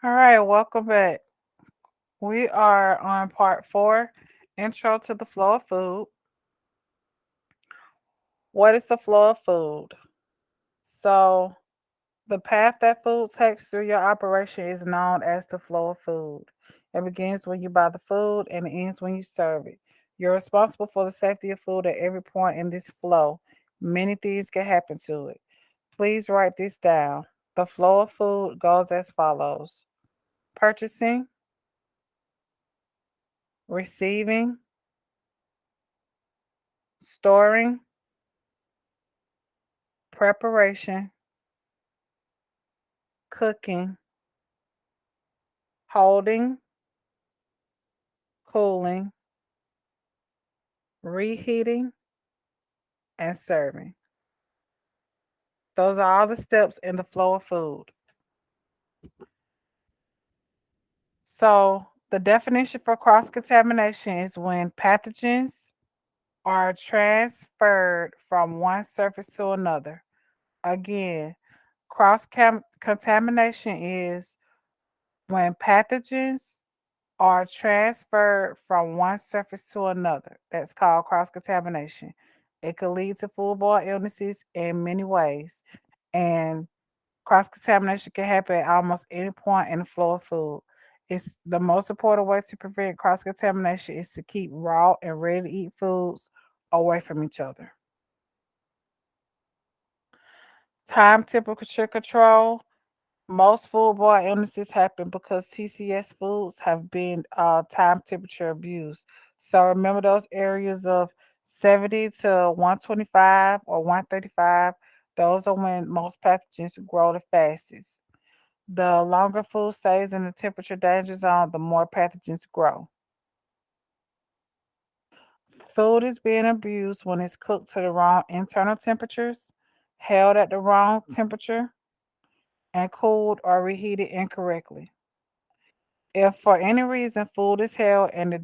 All right, welcome back. We are on part four, intro to the flow of food. What is the flow of food? So, the path that food takes through your operation is known as the flow of food. It begins when you buy the food and it ends when you serve it. You're responsible for the safety of food at every point in this flow. Many things can happen to it. Please write this down. The flow of food goes as follows: purchasing, receiving, storing, preparation, cooking, holding, cooling, reheating, and serving. Those are all the steps in the flow of food. So, the definition for cross contamination is when pathogens are transferred from one surface to another. Again, cross contamination is when pathogens are transferred from one surface to another. That's called cross contamination. It could lead to foodborne illnesses in many ways, and cross contamination can happen at almost any point in the flow of food. It's the most important way to prevent cross contamination is to keep raw and ready to eat foods away from each other. Time temperature control. Most foodborne illnesses happen because TCS foods have been time temperature abused. So remember those areas of 70 to 125 or 135. Those are when most pathogens grow the fastest. The longer food stays in the temperature danger zone, the more pathogens grow. Food is being abused when it's cooked to the wrong internal temperatures, held at the wrong temperature, and cooled or reheated incorrectly. If for any reason food is held in the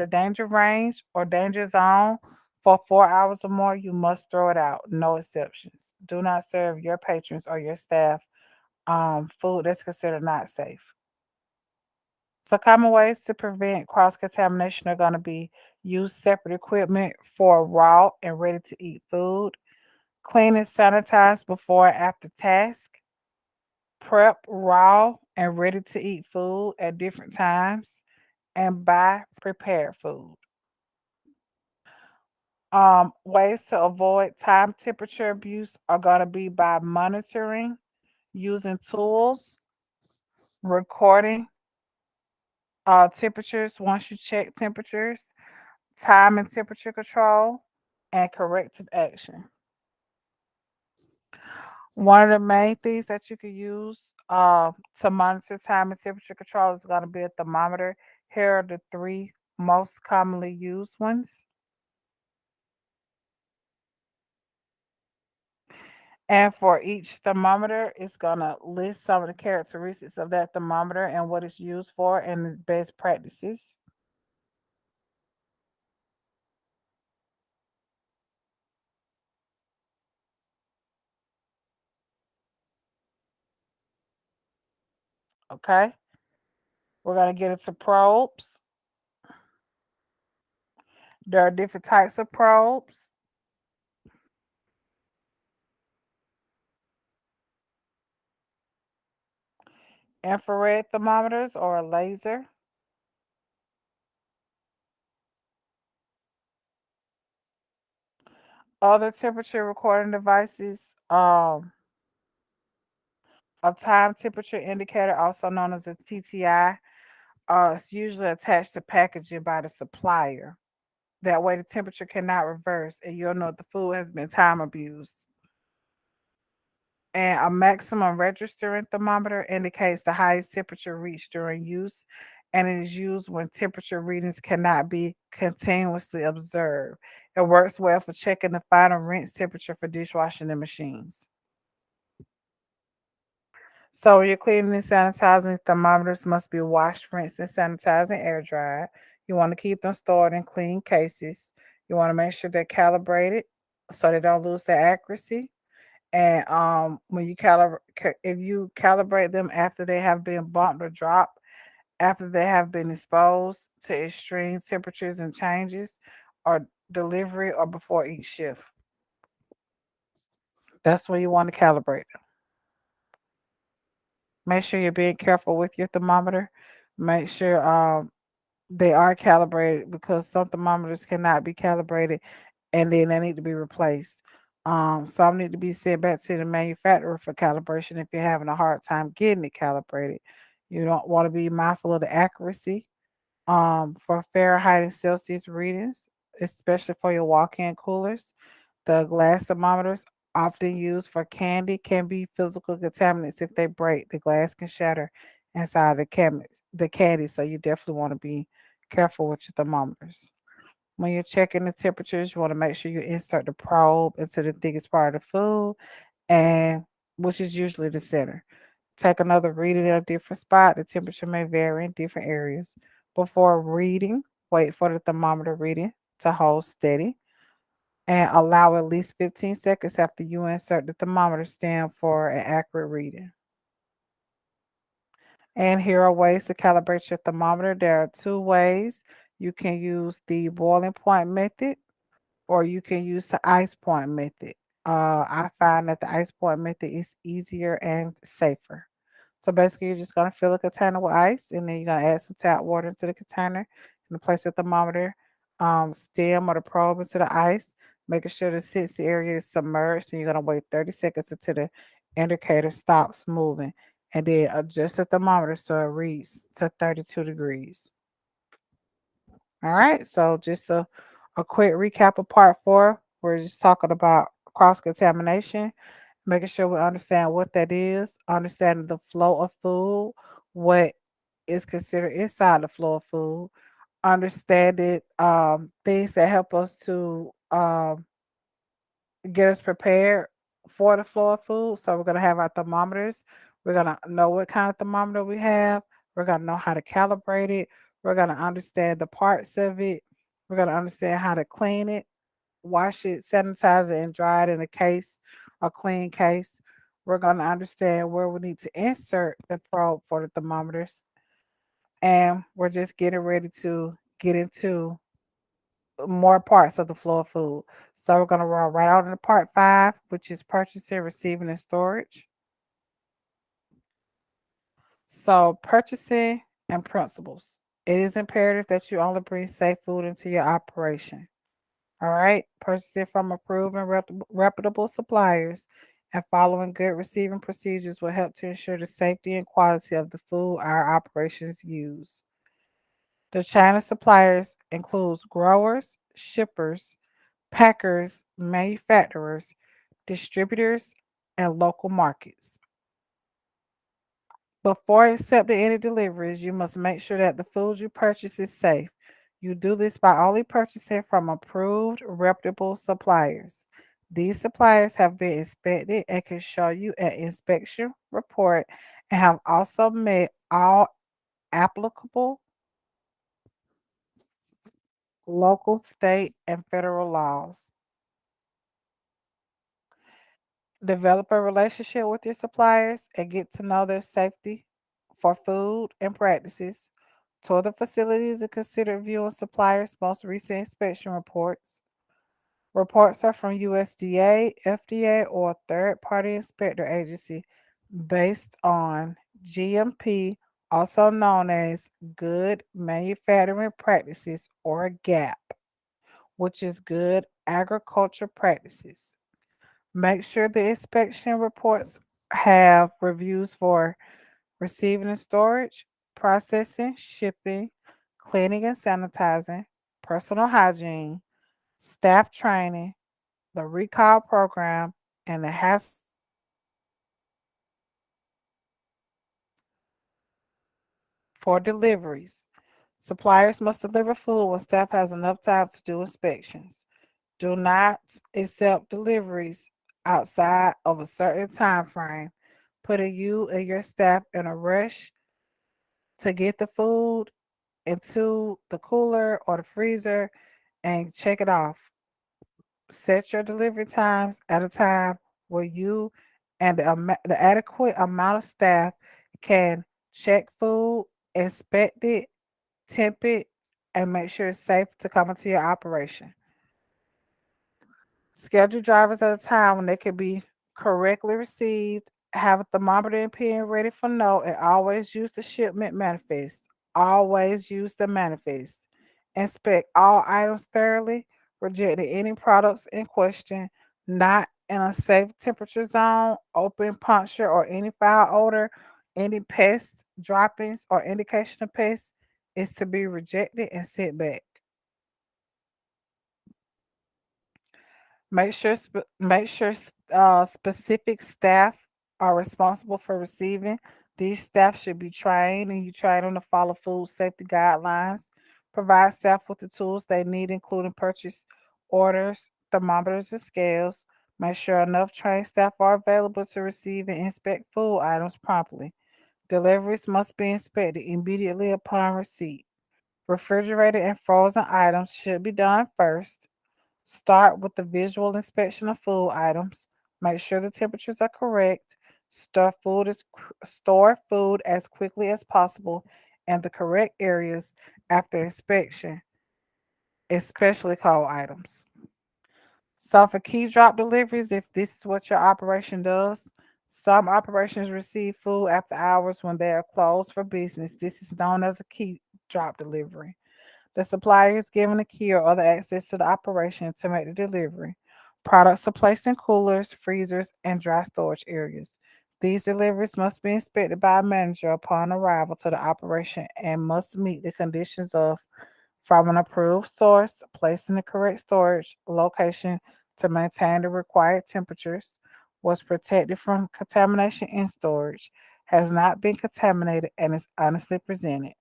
danger range or danger zone for 4 hours or more, you must throw it out. No exceptions. Do not serve your patrons or your staff food that's considered not safe. So common ways to prevent cross contamination are going to be: use separate equipment for raw and ready to eat food, clean and sanitize before and after task, prep raw and ready to eat food at different times, and buy prepared food. Ways to avoid time temperature abuse are going to be by monitoring, using tools, recording temperatures once you check temperatures, time and temperature control, and corrective action. One of the main things that you can use to monitor time and temperature control is going to be a thermometer. Here are the three most commonly used ones. And for each thermometer, it's going to list some of the characteristics of that thermometer and what it's used for and its best practices. Okay. We're going to get into probes. There are different types of probes: infrared thermometers or a laser, other temperature recording devices, a time temperature indicator, also known as a TTI. It's usually attached to packaging by the supplier. That way, the temperature cannot reverse, and you'll know the food has been time abused. And a maximum registering thermometer indicates the highest temperature reached during use, and it is used when temperature readings cannot be continuously observed. It works well for checking the final rinse temperature for dishwashing and machines. So when you're cleaning and sanitizing, thermometers must be washed, rinsed, and sanitized and air dried. You want to keep them stored in clean cases. You want to make sure they're calibrated so they don't lose their accuracy. And when you if you calibrate them after they have been bumped or dropped, after they have been exposed to extreme temperatures and changes, or delivery, or before each shift, that's when you want to calibrate them. Make sure you're being careful with your thermometer. Make sure they are calibrated, because some thermometers cannot be calibrated and then they need to be replaced. Some need to be sent back to the manufacturer for calibration if you're having a hard time getting it calibrated. You don't want to be mindful of the accuracy for Fahrenheit and Celsius readings, especially for your walk-in coolers. The glass thermometers, often used for candy, can be physical contaminants. If they break, the glass can shatter inside the candy. So you definitely want to be careful with your thermometers. When you're checking the temperatures, you want to make sure you insert the probe into the thickest part of the food, and which is usually the center. Take another reading at a different spot. The temperature may vary in different areas. Before reading, wait for the thermometer reading to hold steady, and allow at least 15 seconds after you insert the thermometer stand for an accurate reading. And here are ways to calibrate your thermometer. There are two ways. You can use the boiling point method, or you can use the ice point method. I find that the ice point method is easier and safer. So basically, you're just going to fill a container with ice, and then you're going to add some tap water into the container and place the thermometer stem or the probe into the ice, making sure the sensor area is submerged. And you're going to wait 30 seconds until the indicator stops moving, and then adjust the thermometer so it reads to 32 degrees. All right, so just a quick recap of part four. We're just talking about cross contamination, making sure we understand what that is, understanding the flow of food, what is considered inside the flow of food, understanding things that help us to get us prepared for the flow of food. So we're gonna have our thermometers. We're gonna know what kind of thermometer we have. We're gonna know how to calibrate it. We're gonna understand the parts of it. We're gonna understand how to clean it, wash it, sanitize it, and dry it in a case, a clean case. We're gonna understand where we need to insert the probe for the thermometers, and we're just getting ready to get into more parts of the flow of food. So we're going to roll right out into part five, which is purchasing, receiving, and storage. So purchasing and principles. It is imperative that you only bring safe food into your operation. All right. Purchasing from approved and reputable suppliers and following good receiving procedures will help to ensure the safety and quality of the food our operations use. The chain of suppliers includes growers, shippers, packers, manufacturers, distributors, and local markets. Before accepting any deliveries, you must make sure that the food you purchase is safe. You do this by only purchasing from approved, reputable suppliers. These suppliers have been inspected and can show you an inspection report and have also met all applicable local, state, and federal laws. Develop a relationship with your suppliers and get to know their safety for food and practices. Tour the facilities and consider viewing suppliers' most recent inspection reports. Reports are from USDA, FDA, or a third party inspector agency based on GMP, also known as Good Manufacturing Practices, or GAP, which is Good Agriculture Practices. Make sure the inspection reports have reviews for receiving and storage, processing, shipping, cleaning and sanitizing, personal hygiene, staff training, the recall program, and the hazard for deliveries. Suppliers must deliver food when staff has enough time to do inspections. Do not accept deliveries outside of a certain time frame, putting you and your staff in a rush to get the food into the cooler or the freezer and check it off. Set your delivery times at a time where you and the adequate amount of staff can check food, inspect it, temp it, and make sure it's safe to come into your operation. Schedule drivers at a time when they can be correctly received. Have a thermometer and pen ready for note, and always use the shipment manifest. Always use the manifest. Inspect all items thoroughly, rejecting any products in question not in a safe temperature zone, open puncture, or any foul odor, any pests, droppings, or indication of pests is to be rejected and sent back. Make sure specific staff are responsible for receiving. These staff should be trained, and you train them to follow food safety guidelines. Provide staff with the tools they need, including purchase orders, thermometers, and scales. Make sure enough trained staff are available to receive and inspect food items promptly. Deliveries must be inspected immediately upon receipt. Refrigerated and frozen items should be done first. Start with the visual inspection of food items. Make sure the temperatures are correct. Store food as quickly as possible in the correct areas after inspection, especially cold items. So for key drop deliveries, if this is what your operation does, some operations receive food after hours when they are closed for business. This is known as a key drop delivery. The supplier is given a key or other access to the operation to make the delivery. Products are placed in coolers, freezers, and dry storage areas. These deliveries must be inspected by a manager upon arrival to the operation and must meet the conditions of from an approved source, placed in the correct storage location to maintain the required temperatures, was protected from contamination in storage, has not been contaminated, and is honestly presented.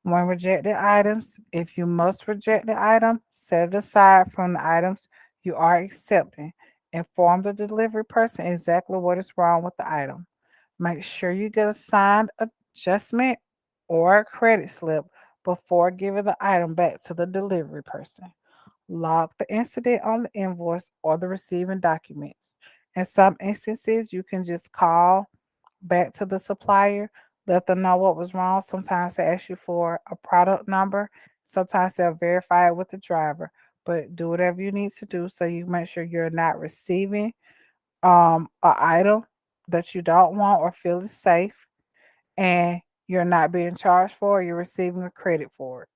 When rejecting items, if you must reject the item, set it aside from the items you are accepting. Inform the delivery person exactly what is wrong with the item. Make sure you get a signed adjustment or a credit slip before giving the item back to the delivery person. Log the incident on the invoice or the receiving documents. In some instances, you can just call back to the supplier, let them know what was wrong. Sometimes they ask you for a product number. Sometimes they'll verify it with the driver. But do whatever you need to do so you make sure you're not receiving an item that you don't want or feel is safe, and you're not being charged for it, you're receiving a credit for it.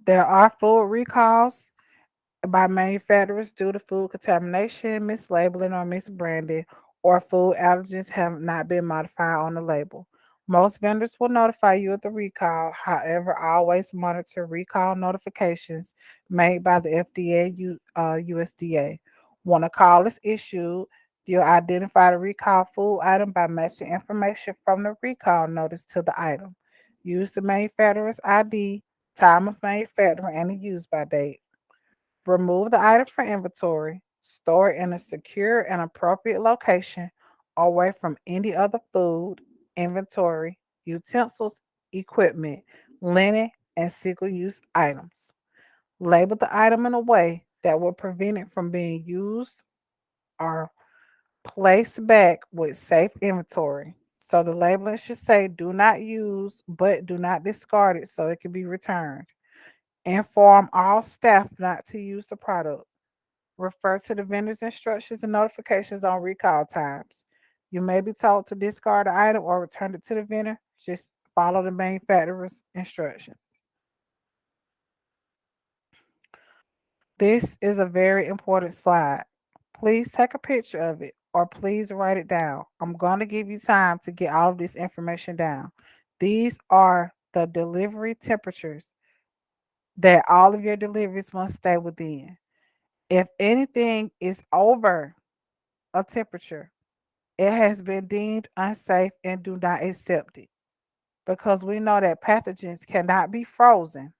There are food recalls by manufacturers due to food contamination, mislabeling, or misbranding, or food allergens have not been modified on the label. Most vendors will notify you of the recall. However, always monitor recall notifications made by the FDA, USDA. When a call is issued, you'll identify the recall food item by matching information from the recall notice to the item. Use the manufacturer's ID, time of manufacturing, and the use by date. Remove the item from inventory. Store it in a secure and appropriate location away from any other food, inventory, utensils, equipment, linen, and single use items. Label the item in a way that will prevent it from being used or placed back with safe inventory. So the labeling should say do not use, but do not discard it so it can be returned. Inform all staff not to use the product. Refer to the vendor's instructions and notifications on recall times. You may be told to discard the item or return it to the vendor. Just follow the manufacturer's instructions. This is a very important slide. Please take a picture of it or please write it down. I'm going to give you time to get all of this information down. These are the delivery temperatures that all of your deliveries must stay within. If anything is over a temperature, it has been deemed unsafe and do not accept it because we know that pathogens cannot be frozen.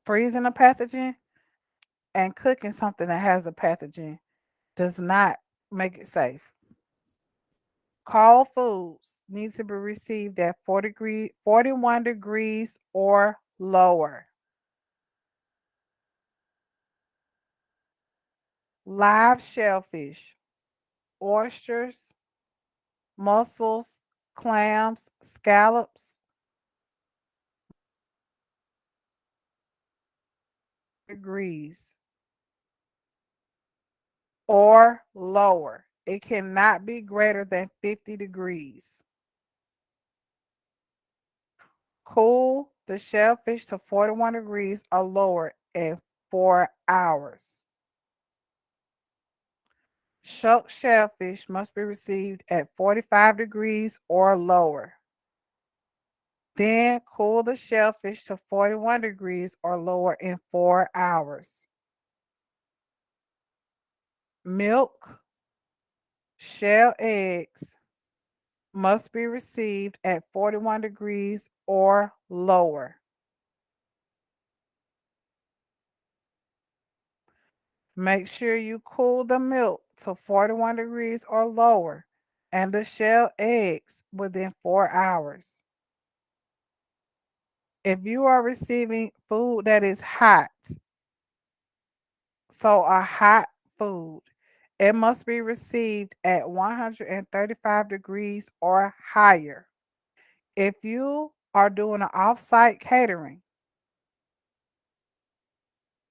Freezing a pathogen and cooking something that has a pathogen does not make it safe. Cold foods need to be received at 41 degrees or lower. Live shellfish, oysters, mussels, clams, scallops, degrees or lower. It cannot be greater than 50 degrees. Cool the shellfish to 41 degrees or lower in 4 hours. Shucked shellfish must be received at 45 degrees or lower. Then cool the shellfish to 41 degrees or lower in 4 hours. Milk, shell eggs must be received at 41 degrees or lower. Make sure you cool the milk to 41 degrees or lower and the shell eggs within 4 hours. If you are receiving food that is hot, so a hot food, it must be received at 135 degrees or higher. If you are doing an off-site catering,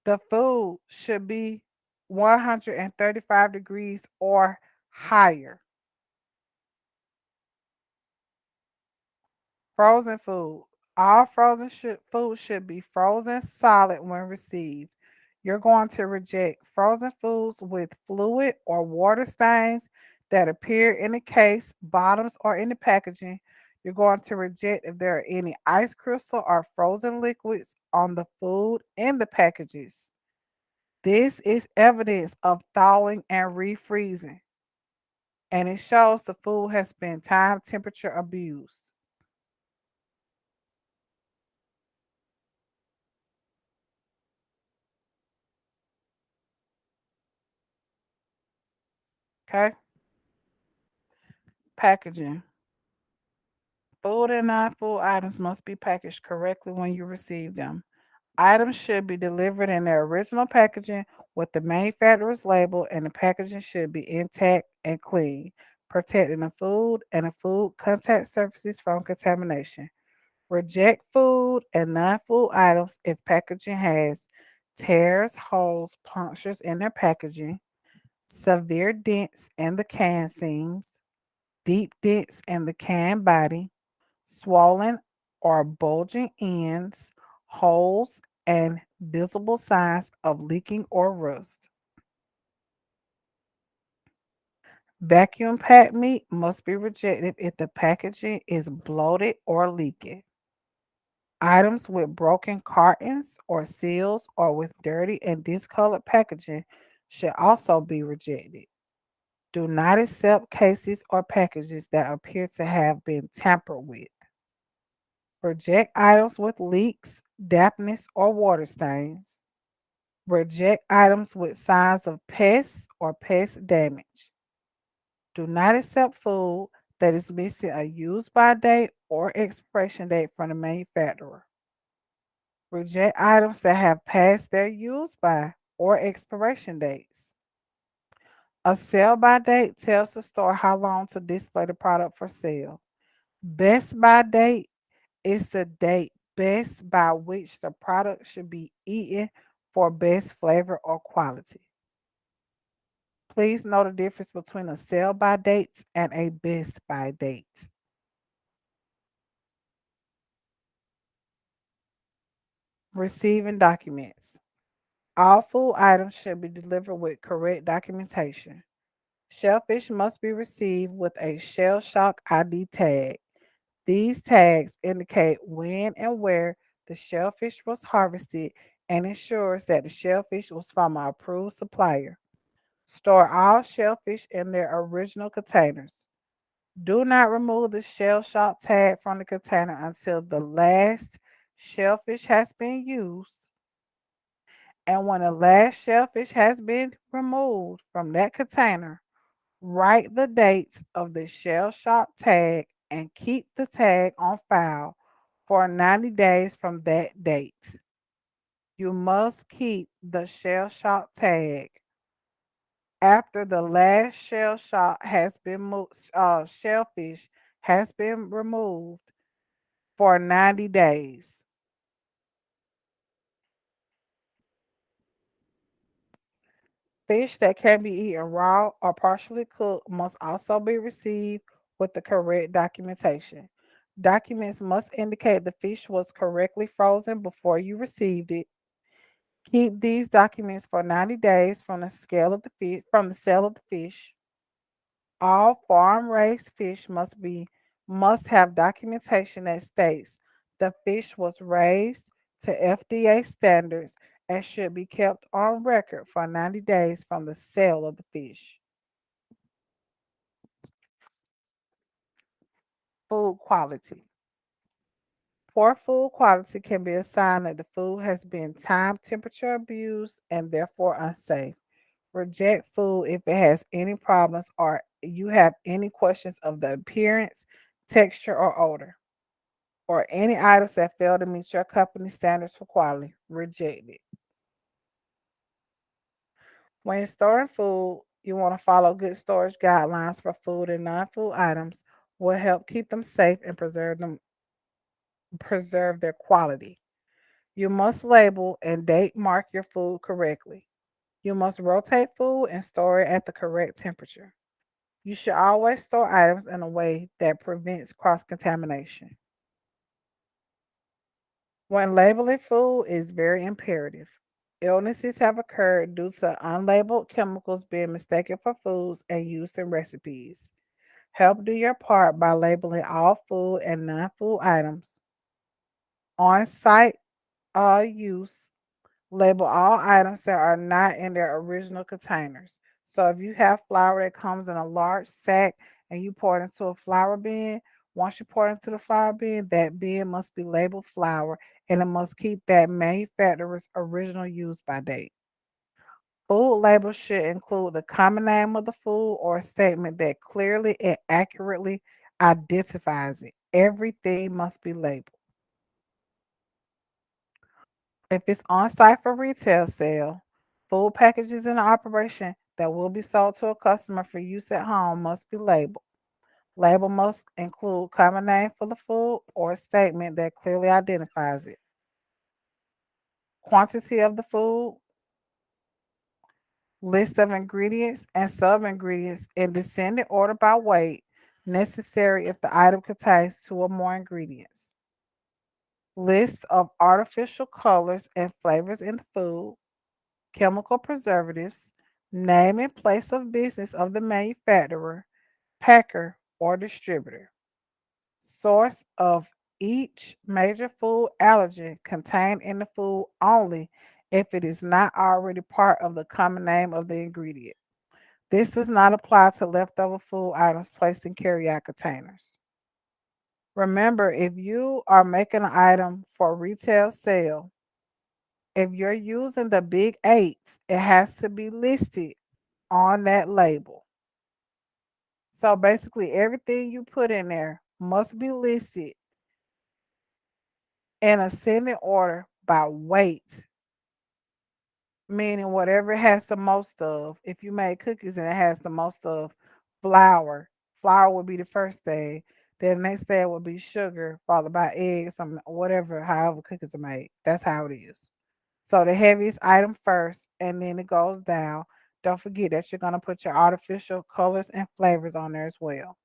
the food should be 135 degrees or higher. Frozen food. All frozen food should be frozen solid when received. You're going to reject frozen foods with fluid or water stains that appear in the case, bottoms, or in the packaging. You're going to reject if there are any ice crystal or frozen liquids on the food in the packages. This is evidence of thawing and refreezing, and it shows the food has been time temperature abused. Okay? Packaging. Food and non-food items must be packaged correctly when you receive them. Items should be delivered in their original packaging with the manufacturer's label, and the packaging should be intact and clean, protecting the food and the food contact surfaces from contamination. Reject food and non-food items if packaging has tears, holes, punctures in their packaging, severe dents in the can seams, deep dents in the can body, swollen or bulging ends, holes, and visible signs of leaking or rust. Vacuum packed meat must be rejected if the packaging is bloated or leaking. Items with broken cartons or seals or with dirty and discolored packaging should also be rejected. Do not accept cases or packages that appear to have been tampered with. Reject items with leaks, dampness, or water stains. Reject items with signs of pests or pest damage. Do not accept food that is missing a use by date or expiration date from the manufacturer. Reject items that have passed their use by or expiration dates. A sell by date tells the store how long to display the product for sale. Best by date is the date best by which the product should be eaten for best flavor or quality. Please know the difference between a sell by date and a best by date. Receiving documents. All food items should be delivered with correct documentation. Shellfish must be received with a shell shock ID tag. These tags indicate when and where the shellfish was harvested and ensures that the shellfish was from an approved supplier. Store all shellfish in their original containers. Do not remove the shell shock tag from the container until the last shellfish has been used. And when the last shellfish has been removed from that container, write the dates of the shell shock tag and keep the tag on file for 90 days from that date. You must keep the shell shock tag After the last shellfish has been removed for 90 days. Fish that can be eaten raw or partially cooked must also be received with the correct documentation. Documents must indicate the fish was correctly frozen before you received it. Keep these documents for 90 days from the sale of the fish. All farm-raised fish must have documentation that states the fish was raised to FDA standards and should be kept on record for 90 days from the sale of the fish. Food quality. Poor food quality can be a sign that the food has been time temperature abused and therefore unsafe. Reject food if it has any problems or you have any questions of the appearance, texture, or odor, or any items that fail to meet your company standards for quality. Reject it. When you're storing food, you want to follow good storage guidelines for food and non-food items will help keep them safe and preserve their quality. You must label and date mark your food correctly. You must rotate food and store it at the correct temperature. You should always store items in a way that prevents cross contamination. When labeling food is very imperative. Illnesses have occurred due to unlabeled chemicals being mistaken for foods and used in recipes. Help do your part by labeling all food and non food items. On site use, label all items that are not in their original containers. So if you have flour that comes in a large sack and you pour it into a flour bin, once you pour it into the flour bin, that bin must be labeled flour and it must keep that manufacturer's original use by date. Food labels should include the common name of the food or a statement that clearly and accurately identifies it. Everything must be labeled. If it's on site for retail sale, food packages in operation that will be sold to a customer for use at home must be labeled. Label must include common name for the food or a statement that clearly identifies it. Quantity of the food, list of ingredients and sub-ingredients in descending order by weight necessary if the item contains two or more ingredients. List of artificial colors and flavors in the food, chemical preservatives, name and place of business of the manufacturer, packer, or distributor. Source of each major food allergen contained in the food only if it is not already part of the common name of the ingredient. This does not apply to leftover food items placed in carryout containers. Remember, if you are making an item for retail sale, if you're using the big eights, it has to be listed on that label. So basically, everything you put in there must be listed in ascending order by weight, meaning whatever it has the most of. If you make cookies and it has the most of flour, flour would be the first thing. Then the next thing would be sugar, followed by eggs, some whatever, however cookies are made. That's how it is. So the heaviest item first, and then it goes down. Don't forget that you're gonna put your artificial colors and flavors on there as well.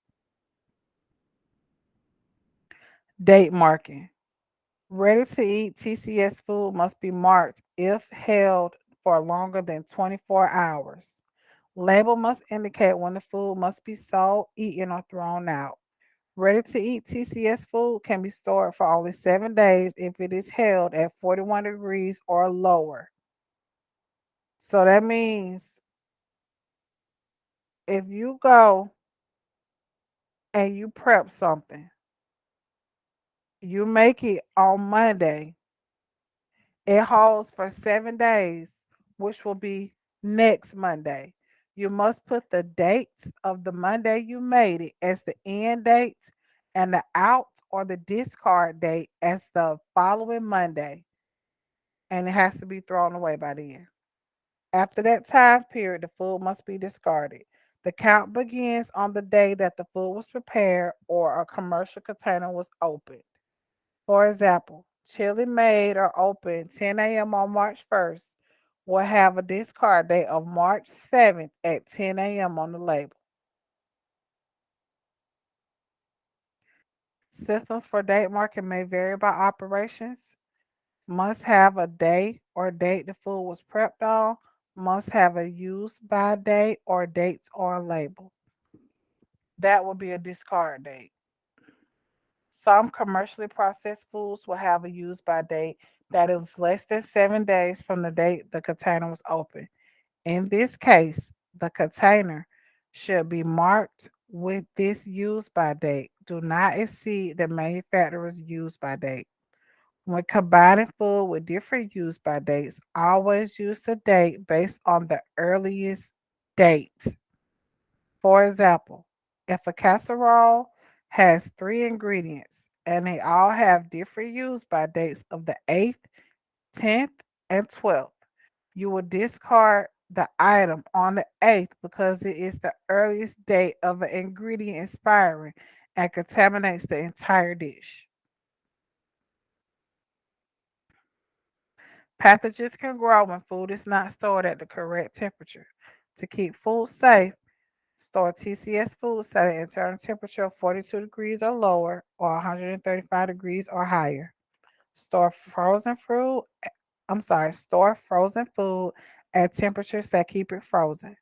Date marking. Ready to eat TCS food must be marked if held for longer than 24 hours. Label must indicate when the food must be sold, eaten, or thrown out. Ready to eat TCS food can be stored for only 7 days if it is held at 41 degrees or lower. So that means if you go and you prep something, you make it on Monday, it holds for 7 days, which will be next Monday. You must put the date of the Monday you made it as the end date and the out or the discard date as the following Monday. And it has to be thrown away by then. After that time period, the food must be discarded. The count begins on the day that the food was prepared or a commercial container was opened. For example, chili made or opened 10 a.m. on March 1st will have a discard date of March 7th at 10 a.m. on the label. Systems for date marking may vary by operations. Must have a day or date the food was prepped on. Must have a use by date or dates on a label. That would be a discard date. Some commercially processed foods will have a use by date that is less than 7 days from the date the container was opened. In this case, the container should be marked with this use by date. Do not exceed the manufacturer's use by date. When combining food with different use by dates, always use the date based on the earliest date. For example, if a casserole has three ingredients and they all have different use by dates of the 8th, 10th, and 12th, you will discard the item on the 8th because it is the earliest date of an ingredient expiring and contaminates the entire dish. Pathogens can grow when food is not stored at the correct temperature. To keep food safe, store TCS foods at an internal temperature of 42 degrees or lower or 135 degrees or higher. Store frozen fruit, store frozen food at temperatures that keep it frozen.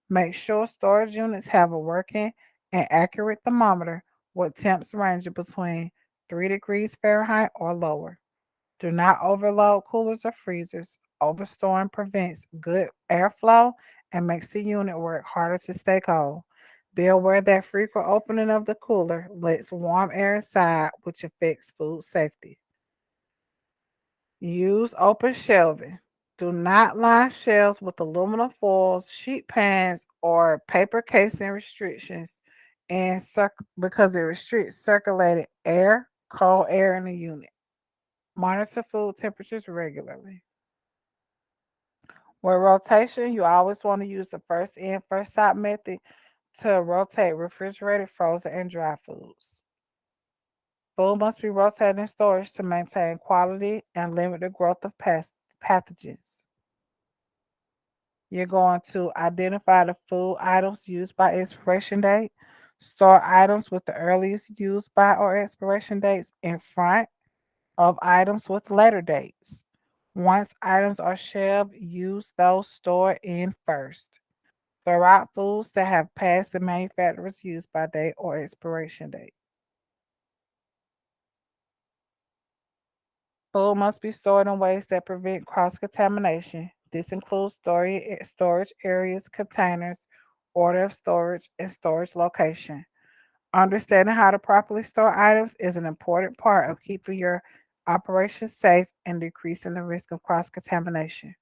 Make sure storage units have a working and accurate thermometer with temps ranging between 3 degrees Fahrenheit or lower. Do not overload coolers or freezers. Overstoring prevents good airflow and makes the unit work harder to stay cold. Be aware that frequent opening of the cooler lets warm air inside, which affects food safety. Use open shelving. Do not line shelves with aluminum foils, sheet pans, or paper casing restrictions and because it restricts circulated air, cold air in the unit. Monitor food temperatures regularly. With rotation, you always want to use the first in, first out method to rotate refrigerated, frozen, and dry foods. Food must be rotated in storage to maintain quality and limit the growth of pathogens. You're going to identify the food items used by expiration date. Store items with the earliest use by or expiration dates in front of items with later dates. Once items are shelved, use those stored in first. Throw out foods that have passed the manufacturer's use by date or expiration date. Food must be stored in ways that prevent cross contamination. This includes storage areas, containers, order of storage, and storage location. Understanding how to properly store items is an important part of keeping your operation safe and decreasing the risk of cross contamination.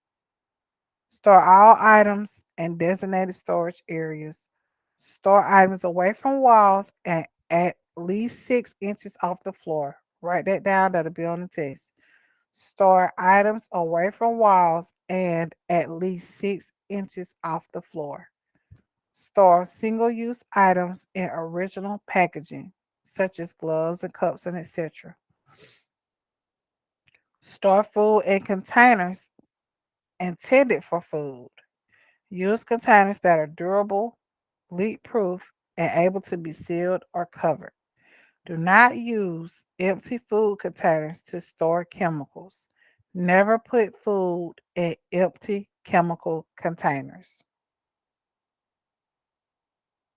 Store all items in designated storage areas. Store items away from walls and at least 6 inches off the floor. Write that down, that'll be on the test. Store items away from walls and at least 6 inches off the floor. Store single use items in original packaging, such as gloves and cups and etc. Store food in containers intended for food. Use containers that are durable, leak proof, and able to be sealed or covered. Do not use empty food containers to store chemicals. Never put food in empty chemical containers.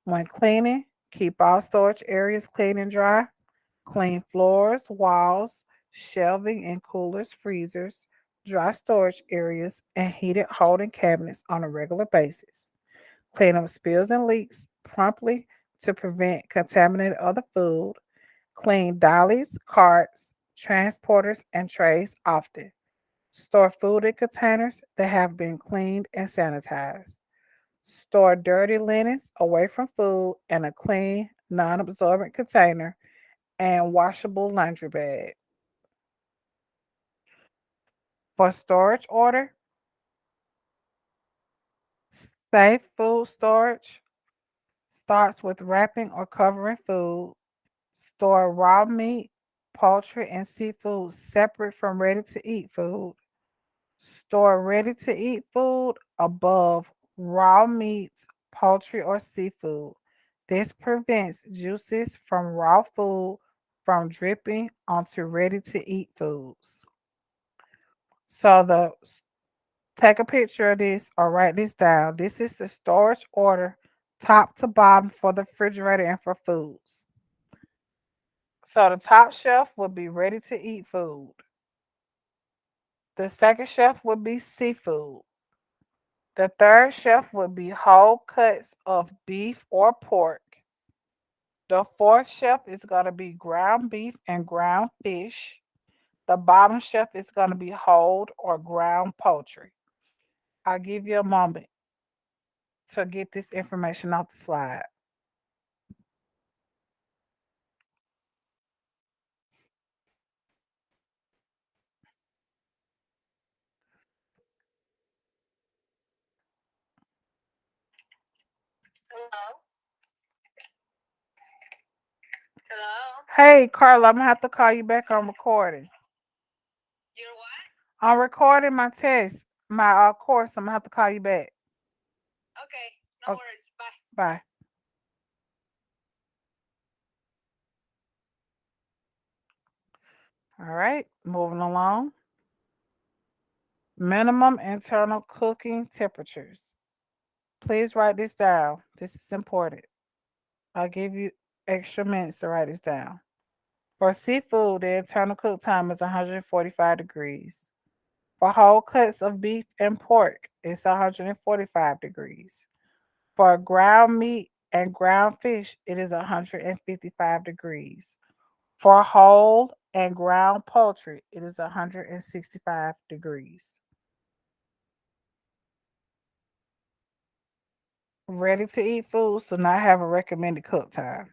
When cleaning, keep all storage areas clean and dry. Clean floors, walls, shelving in coolers, freezers, dry storage areas, and heated holding cabinets on a regular basis. Clean up spills and leaks promptly to prevent contaminated other food. Clean dollies, carts, transporters, and trays often. Store food in containers that have been cleaned and sanitized. Store dirty linens away from food in a clean, non absorbent container and washable laundry bag. For storage order, Safe food storage starts with wrapping or covering food. Store raw meat, poultry, and seafood separate from ready to eat food. Store ready to eat food above raw meat, poultry, or seafood. This prevents juices from raw food from dripping onto ready to eat foods. So take a picture of this or write this down. This is the storage order top to bottom for the refrigerator and for foods. So the top shelf would be ready to eat food. The second shelf would be seafood. The third shelf would be whole cuts of beef or pork. The fourth shelf is going to be ground beef and ground fish. The bottom shelf is going to be whole or ground poultry. I'll give you a moment to get this information off the slide. Hey, Carla, I'm going to have to call you back on recording. I'm recording my test, my course. I'm going to have to call you back. Okay. Bye. All right, moving along. Minimum internal cooking temperatures. Please write this down. This is important. I'll give you extra minutes to write this down. For seafood, the internal cook time is 145 degrees. For whole cuts of beef and pork, it's 145 degrees. For ground meat and ground fish, it is 155 degrees. For whole and ground poultry, it is 165 degrees. Ready to eat foods do not have a recommended cook time.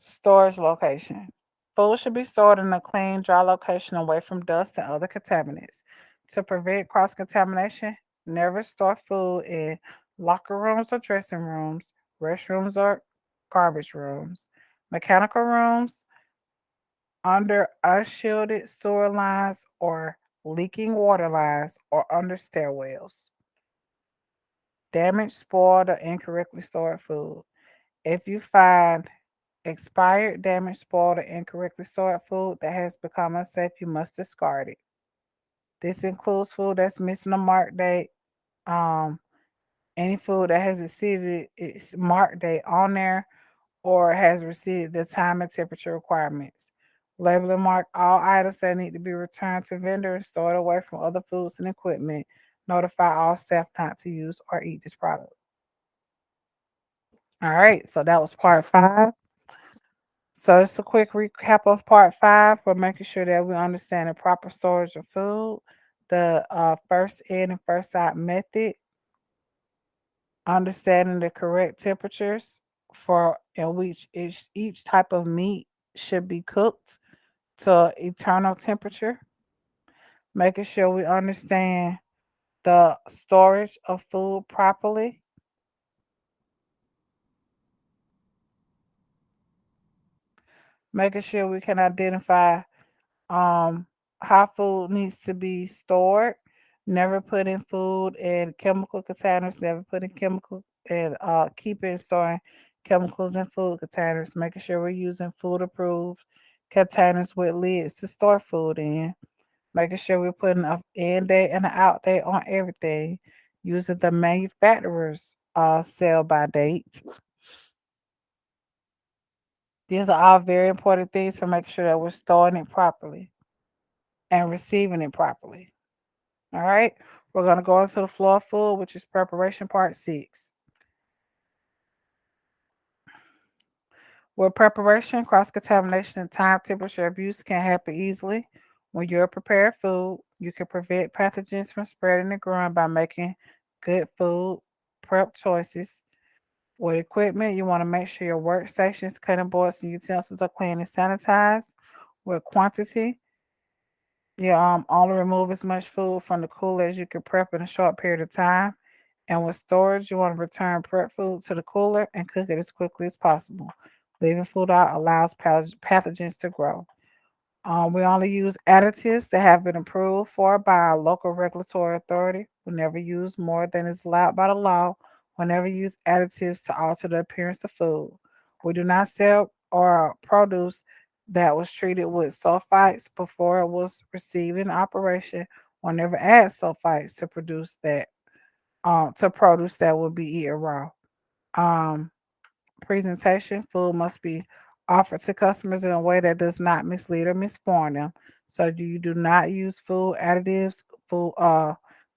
Storage location. Food should be stored in a clean, dry location away from dust and other contaminants. To prevent cross contamination, never store food in locker rooms or dressing rooms, restrooms or garbage rooms, mechanical rooms, under unshielded sewer lines or leaking water lines, or under stairwells. Damaged, spoiled, or incorrectly stored food. If you find expired, damaged, spoiled, or incorrectly stored food that has become unsafe, you must discard it. This includes food that's missing a mark date, um, any food that has exceeded its mark date on there or has exceeded the time and temperature requirements. Label and mark all items that need to be returned to vendor and stored away from other foods and equipment. Notify all staff not to use or eat this product. All right, so that was part 5. So it's a quick recap of part 5 for making sure that we understand the proper storage of food, the first in and first out method, understanding the correct temperatures for in which each type of meat should be cooked to eternal temperature, making sure we understand the storage of food properly, making sure we can identify um, how food needs to be stored. Never put in food in chemical containers. Never put in chemical and keeping and storing chemicals in food containers. Making sure we're using food approved containers with lids to store food in. Making sure we're putting an in date and an out date on everything. Using the manufacturer's sell by date. These are all very important things for making sure that we're storing it properly and receiving it properly. All right, we're going to go into the floor of food, which is preparation part 6. With preparation, cross contamination and time temperature abuse can happen easily. When you're preparing food, you can prevent pathogens from spreading and growing by making good food prep choices. With equipment, you want to make sure your workstations, cutting boards, and utensils are clean and sanitized. With quantity, you only remove as much food from the cooler as you can prep in a short period of time. And with storage, you want to return prep food to the cooler and cook it as quickly as possible. Leaving food out allows pathogens to grow. We only use additives that have been approved for by our local regulatory authority. We never use more than is allowed by the law. We never use additives to alter the appearance of food. We do not sell or produce that was treated with sulfites before it was received in operation. We never add sulfites to produce that will be eaten raw. Um, Presentation, food must be offered to customers in a way that does not mislead or misform them. So you do not use food additives, food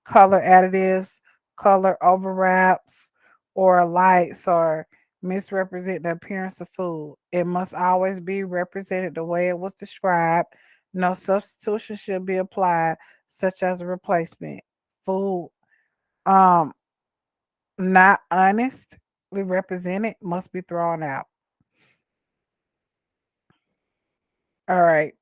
color additives, color overwraps, or lights or misrepresent the appearance of food. It must always be represented the way it was described. No substitution should be applied, such as a replacement. Food um not honestly represented must be thrown out. All right.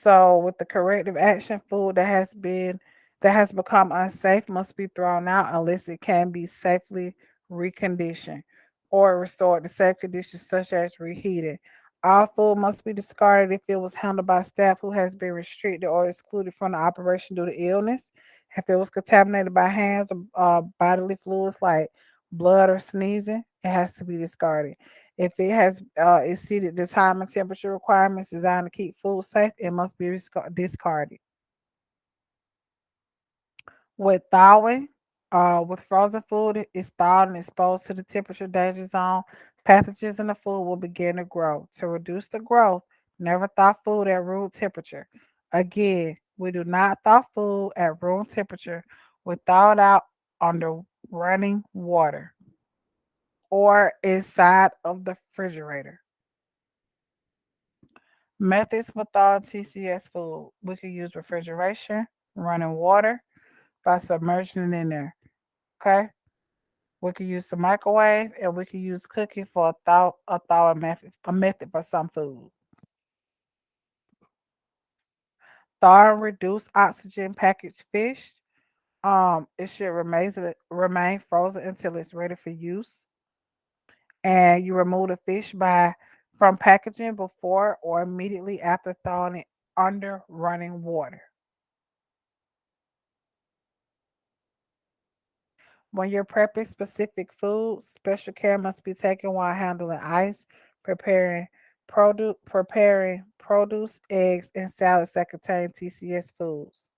So with the corrective action, food that has become unsafe must be thrown out unless it can be safely reconditioned or restored to safe conditions such as reheated. All food must be discarded if it was handled by staff who has been restricted or excluded from the operation due to illness. If it was contaminated by hands or bodily fluids like blood or sneezing, it has to be discarded. If it has exceeded the time and temperature requirements designed to keep food safe, it must be discarded. With thawing, with frozen food, it's thawed and exposed to the temperature danger zone. Pathogens in the food will begin to grow. To reduce the growth, never thaw food at room temperature. Again, we do not thaw food at room temperature. We thaw it out under running water or inside of the refrigerator. Methods for thawing TCS food. We can use refrigeration, running water by submerging it in there. Okay. We can use the microwave and we can use cooking for a thawing method for some food. Thaw and reduce oxygen packaged fish. It should remain frozen until it's ready for use. And you remove the fish by from packaging before or immediately after thawing it under running water. When you're prepping specific foods, special care must be taken while handling ice, preparing produce, eggs, and salads that contain TCS foods.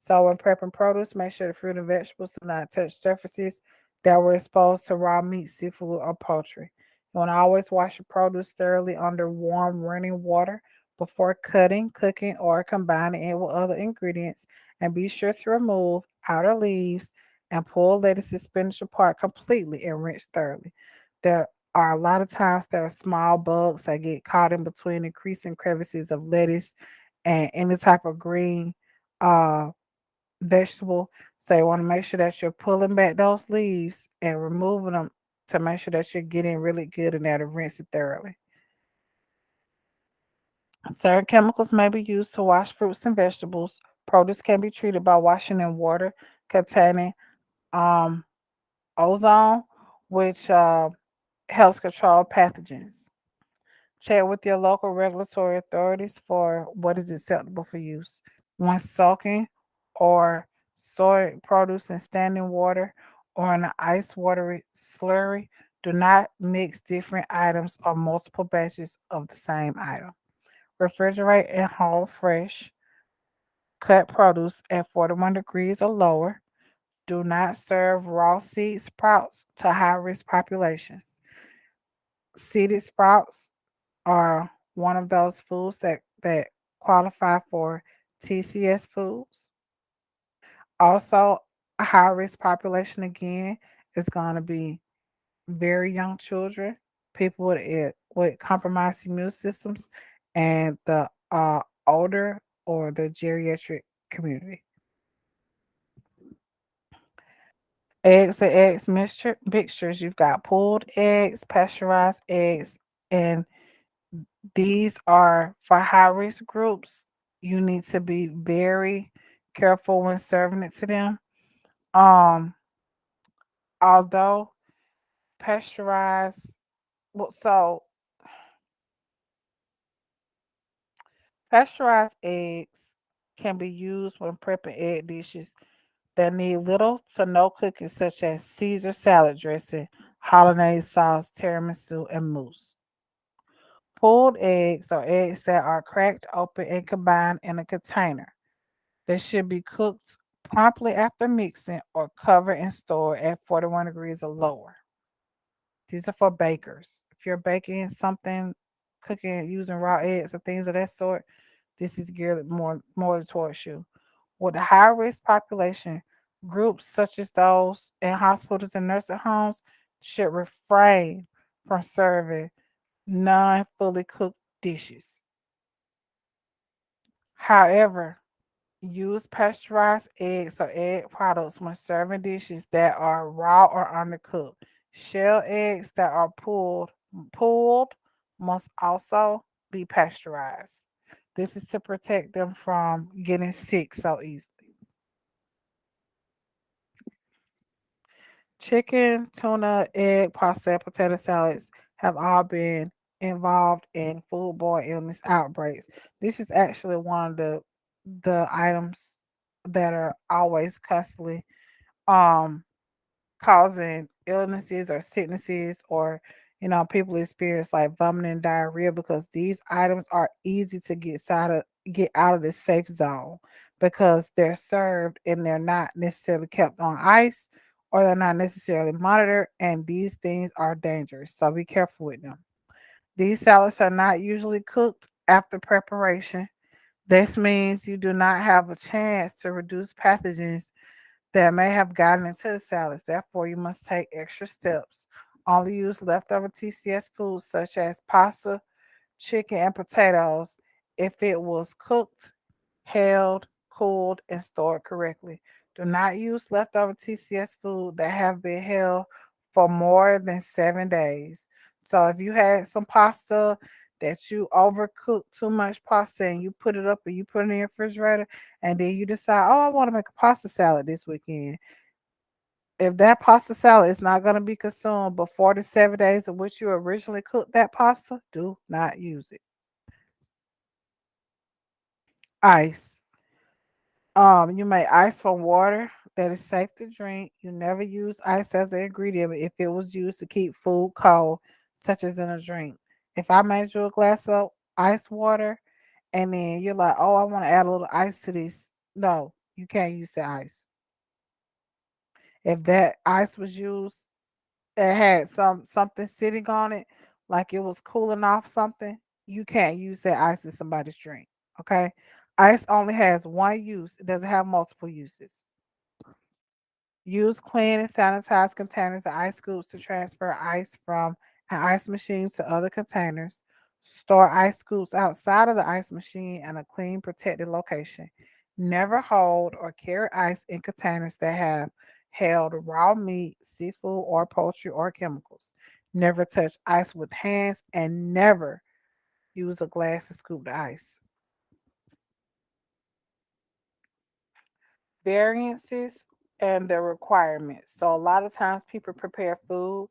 So when prepping produce, make sure the fruit and vegetables do not touch surfaces that were exposed to raw meat, seafood, or poultry. You want to always wash your produce thoroughly under warm running water before cutting, cooking, or combining it with other ingredients. And be sure to remove outer leaves and pull lettuce and spinach apart completely and rinse thoroughly. There are a lot of times there are small bugs that get caught in between the crease and crevices of lettuce and any type of green uh vegetable. So you want to make sure that you're pulling back those leaves and removing them to make sure that you're getting really good in there to rinse it thoroughly. Certain chemicals may be used to wash fruits and vegetables. Produce can be treated by washing in water containing um, ozone, which helps control pathogens. Check with your local regulatory authorities for what is acceptable for use. When soaking or soy produce in standing water or in an ice watery slurry, do not mix different items or multiple batches of the same item. Refrigerate and hold fresh, cut produce at 41 degrees or lower. Do not serve raw seed sprouts to high risk populations. Seeded sprouts are one of those foods that qualify for TCS foods. Also, a high risk population again is going to be very young children, people with compromised immune systems, and the older or the geriatric community. Eggs and mixtures. You've got pulled eggs, pasteurized eggs, and these are for high risk groups. You need to be very careful when serving it to them. Um, Although pasteurized, well, so pasteurized eggs can be used when prepping egg dishes that need little to no cooking, such as Caesar salad dressing, hollandaise sauce, tiramisu, and mousse. Pulled eggs are eggs that are cracked open and combined in a container. They should be cooked promptly after mixing or covered and stored at 41 degrees or lower. These are for bakers. If you're baking something, cooking using raw eggs or things of that sort, this is geared more towards you. With a high risk population, groups such as those in hospitals and nursing homes should refrain from serving non fully cooked dishes. However, use pasteurized eggs or egg products when serving dishes that are raw or undercooked. Shell eggs that are pulled must also be pasteurized. This is to protect them from getting sick so easily. Chicken, tuna, egg, pasta, and potato salads have all been involved in foodborne illness outbreaks. This is actually one of the items that are always constantly um causing illnesses or sicknesses, or people experience like vomiting and diarrhea, because these items are easy to get out of the safe zone, because they're served and they're not necessarily kept on ice, or they're not necessarily monitored, and these things are dangerous, so be careful with them. These salads are not usually cooked after preparation. This means you do not have a chance to reduce pathogens that may have gotten into the salads. Therefore, you must take extra steps. Only use leftover TCS foods such as pasta, chicken, and potatoes if it was cooked, held, cooled, and stored correctly. Do not use leftover TCS food that have been held for more than 7 days. So if you had some pasta that you overcooked too much pasta and you put it up and you put it in your refrigerator, and then you decide, oh, I want to make a pasta salad this weekend. If that pasta salad is not going to be consumed before the 7 days in which you originally cooked that pasta, do not use it. Ice. You make ice from water that is safe to drink. You never use ice as an ingredient if it was used to keep food cold, such as in a drink. If I made you a glass of ice water and then you're like, oh, I want to add a little ice to this, no, you can't use the ice. If that ice was used and had something sitting on it, like it was cooling off something, you can't use that ice in somebody's drink. Okay? Ice only has one use, it doesn't have multiple uses. Use clean and sanitized containers and ice scoops to transfer ice from an ice machine to other containers. Store ice scoops outside of the ice machine in a clean, protected location. Never hold or carry ice in containers that have held raw meat, seafood, or poultry or chemicals. Never touch ice with hands, and never use a glass to scoop the ice. Variances and the requirements. So a lot of times people prepare food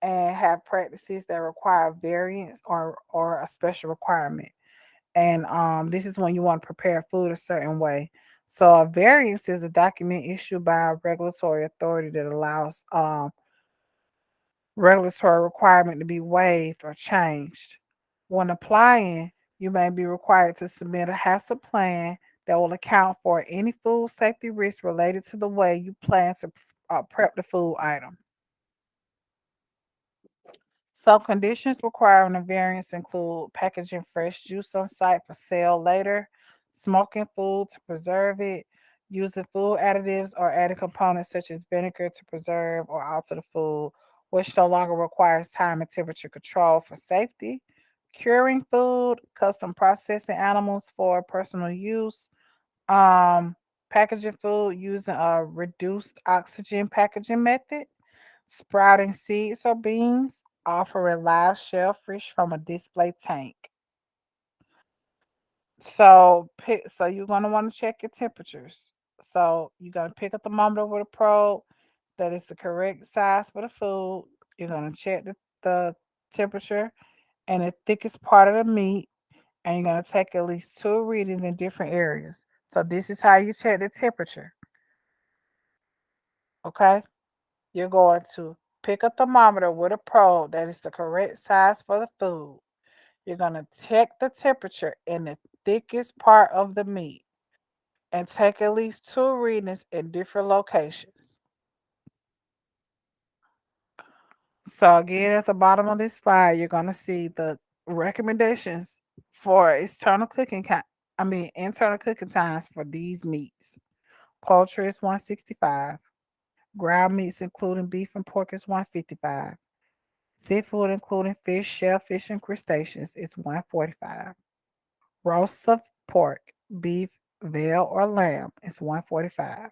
and have practices that require variance or a special requirement. And this is when you want to prepare food a certain way. So a variance is a document issued by a regulatory authority that allows regulatory requirement to be waived or changed. When applying, you may be required to submit a HACCP plan that will account for any food safety risks related to the way you plan to prep the food item. Some conditions requiring a variance include packaging fresh juice on site for sale later, smoking food to preserve it, using food additives or added components such as vinegar to preserve or alter the food, which no longer requires time and temperature control for safety, Curing food, custom processing animals for personal use, um, packaging food using a reduced oxygen packaging method, sprouting seeds or beans, offering live shellfish from a display tank. So you're gonna want to check your temperatures. So you're gonna pick a thermometer with a probe that is the correct size for the food. You're gonna check the temperature and the thickest part of the meat, and you're gonna take at least two readings in different areas. So this is how you check the temperature. Okay? You're going to pick a thermometer with a probe that is the correct size for the food. You're gonna check the temperature in the thickest part of the meat and take at least two readings in different locations. So again, at the bottom of this slide, you're gonna see the recommendations for internal cooking times for these meats. Poultry is 165. Ground meats, including beef and pork, is 155. Seafood, including fish, shellfish, and crustaceans, is 145. Roasts of pork, beef, veal, or lamb is 145.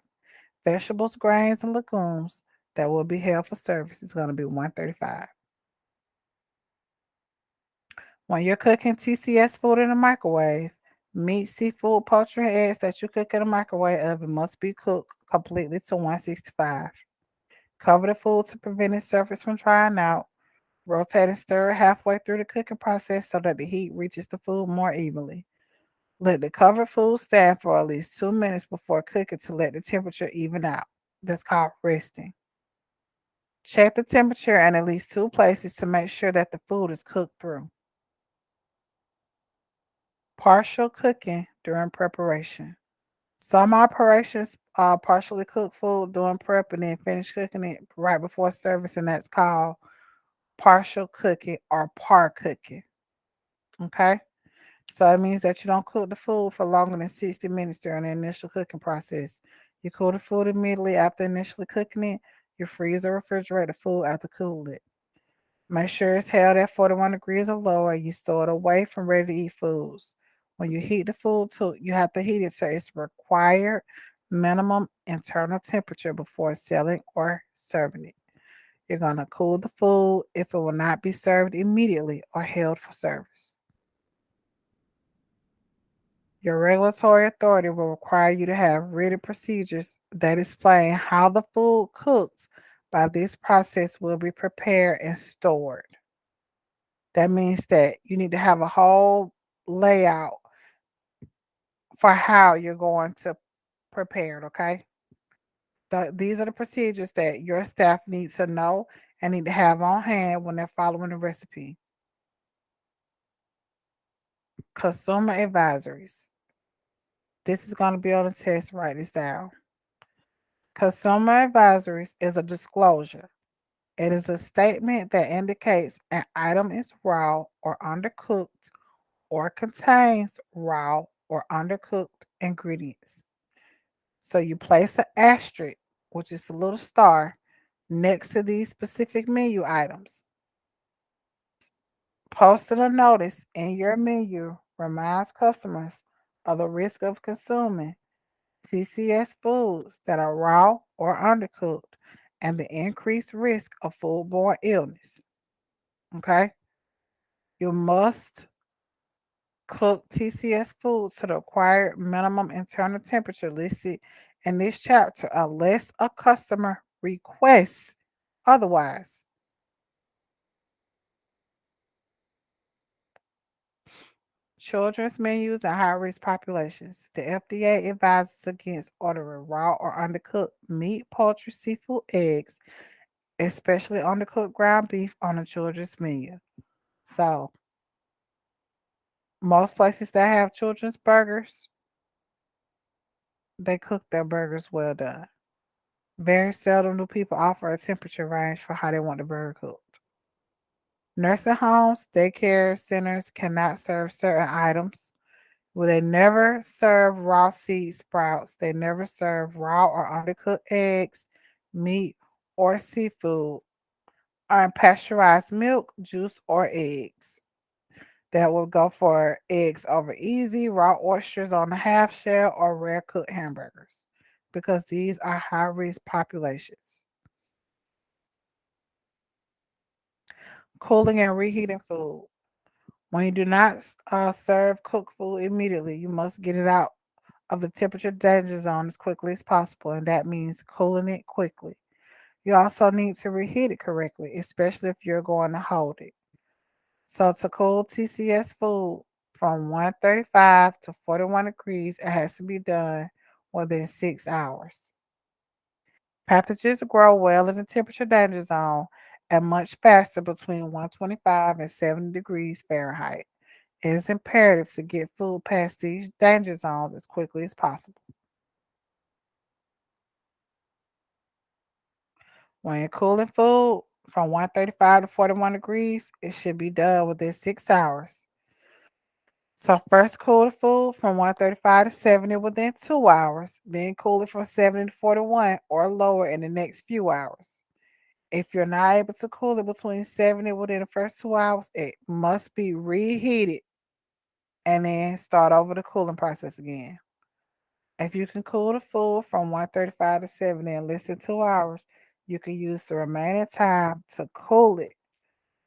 Vegetables, grains, and legumes that will be held for service is going to be 135. When you're cooking TCS food in a microwave, meat, seafood, poultry, and eggs that you cook in a microwave oven must be cooked completely to 165. Cover the food to prevent its surface from drying out. Rotate and stir halfway through the cooking process so that the heat reaches the food more evenly. Let the covered food stand for at least 2 minutes before cooking to let the temperature even out. That's called resting. Check the temperature in at least two places to make sure that the food is cooked through. Partial cooking during preparation. Some operations partially cook food during prep and then finish cooking it right before service, and that's called partial cooking or par cooking. Okay? So it means that you don't cook the food for longer than 60 minutes during the initial cooking process. You cool the food immediately after initially cooking it. You freeze or refrigerate the food after cooling it. Make sure it's held at 41 degrees or lower. You store it away from ready to eat foods. When you heat the food, you have to heat it to its required minimum internal temperature before selling or serving it. You're going to cool the food if it will not be served immediately or held for service. Your regulatory authority will require you to have written procedures that explain how the food cooked by this process will be prepared and stored. That means that you need to have a whole layout for how you're going to prepare it, okay? These are the procedures that your staff needs to know and need to have on hand when they're following the recipe. Consumer advisories. This is going to be on the test. Write this down. Consumer advisories is a disclosure. It is a statement that indicates an item is raw or undercooked or contains raw or undercooked ingredients. So you place an asterisk, which is a little star, next to these specific menu items. Posting a notice in your menu reminds customers of the risk of consuming TCS foods that are raw or undercooked and the increased risk of foodborne illness. Okay? You must cook TCS food to the required minimum internal temperature listed in this chapter unless a customer requests otherwise. Children's menus and high risk populations. The FDA advises against ordering raw or undercooked meat, poultry, seafood, eggs, especially undercooked ground beef on a children's menu. So, most places that have children's burgers, they cook their burgers well done. Very seldom do people offer a temperature range for how they want the burger cooked. Nursing homes, daycare centers cannot serve certain items. Well, they never serve raw seed sprouts. They never serve raw or undercooked eggs, meat, or seafood, or unpasteurized milk, juice, or eggs. That will go for eggs over easy, raw oysters on the half shell, or rare cooked hamburgers because these are high risk populations. Cooling and reheating food. When you do not serve cooked food immediately, you must get it out of the temperature danger zone as quickly as possible, and that means cooling it quickly. You also need to reheat it correctly, especially if you're going to hold it. So to cool TCS food from 135 to 41 degrees, it has to be done within 6 hours. Pathogens grow well in the temperature danger zone and much faster between 125 and 70 degrees Fahrenheit. It is imperative to get food past these danger zones as quickly as possible. When you're cooling food from 135 to 41 degrees, it should be done within 6 hours. So first cool the food from 135 to 70 within 2 hours, then cool it from 70 to 41 or lower in the next few hours. If you're not able to cool it between 70 within the first 2 hours, it must be reheated and then start over the cooling process again. If you can cool the food from 135 to 70 in less than 2 hours, you can use the remaining time to cool it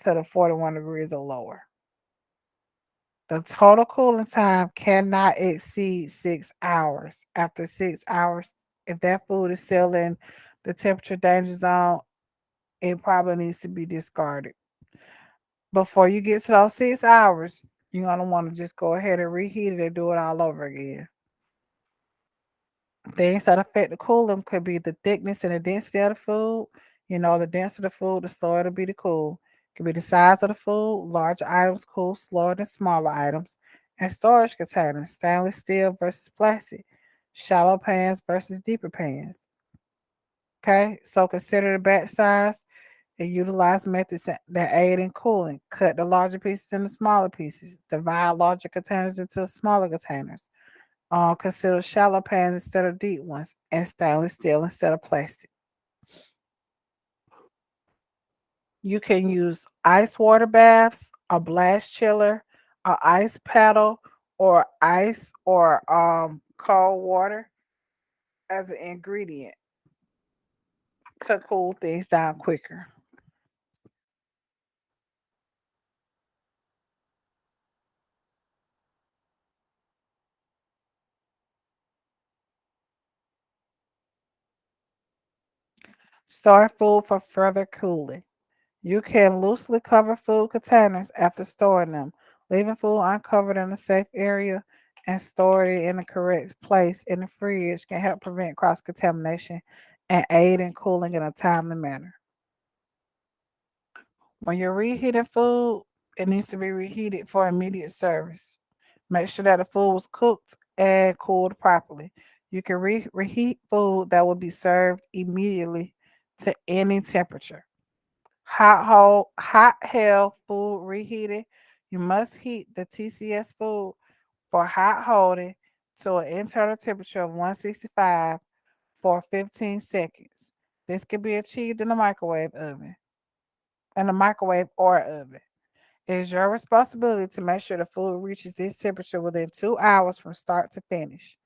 to the 41 degrees or lower. The total cooling time cannot exceed 6 hours. After 6 hours, if that food is still in the temperature danger zone, it probably needs to be discarded. Before you get to those 6 hours, you're going to want to just go ahead and reheat it and do it all over again. Things that affect the cooling could be the thickness and the density of the food. The denser the food, the slower it'll be to cool. It could be the size of the food. Larger items cool slower than smaller items. And storage containers, stainless steel versus plastic, shallow pans versus deeper pans. Okay, so consider the batch size and utilize methods that aid in cooling. Cut the larger pieces into smaller pieces. Divide larger containers into smaller containers. Consider shallow pans instead of deep ones, and stainless steel instead of plastic. You can use ice water baths, a blast chiller, a ice paddle, or ice or cold water as an ingredient to cool things down quicker. Store food for further cooling. You can loosely cover food containers after storing them, leaving food uncovered in a safe area and store it in the correct place in the fridge can help prevent cross contamination and aid in cooling in a timely manner. When you're reheating food, it needs to be reheated for immediate service. Make sure that the food was cooked and cooled properly. You can reheat food that will be served immediately to any temperature. Hot held food reheated. You must heat the TCS food for hot holding to an internal temperature of 165 for 15 seconds. This can be achieved in the microwave or oven. It is your responsibility to make sure the food reaches this temperature within 2 hours from start to finish.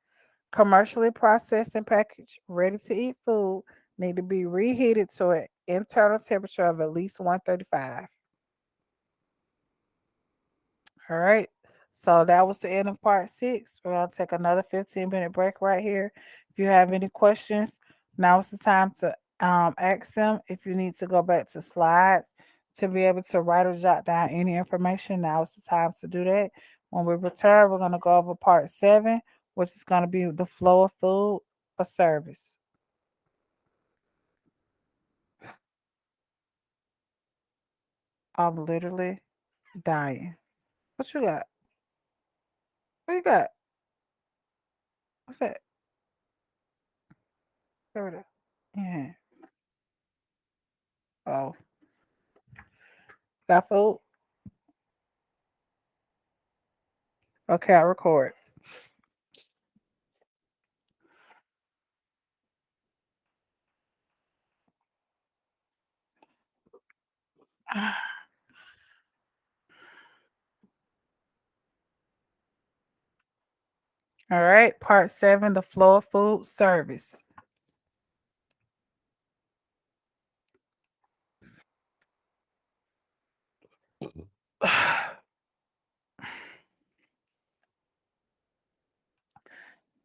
Commercially processed and packaged, ready to eat food need to be reheated to an internal temperature of at least 135. All right. So that was the end of part 6. We're going to take another 15-minute break right here. If you have any questions, now is the time to ask them. If you need to go back to slides to be able to write or jot down any information, now is the time to do that. When we return, we're going to go over part 7, which is going to be the flow of food or service. I'm literally dying. What you got? What you got? What's that? There it is. Yeah. Oh, got food? Okay, I record. All right, part 7, the flow of food service.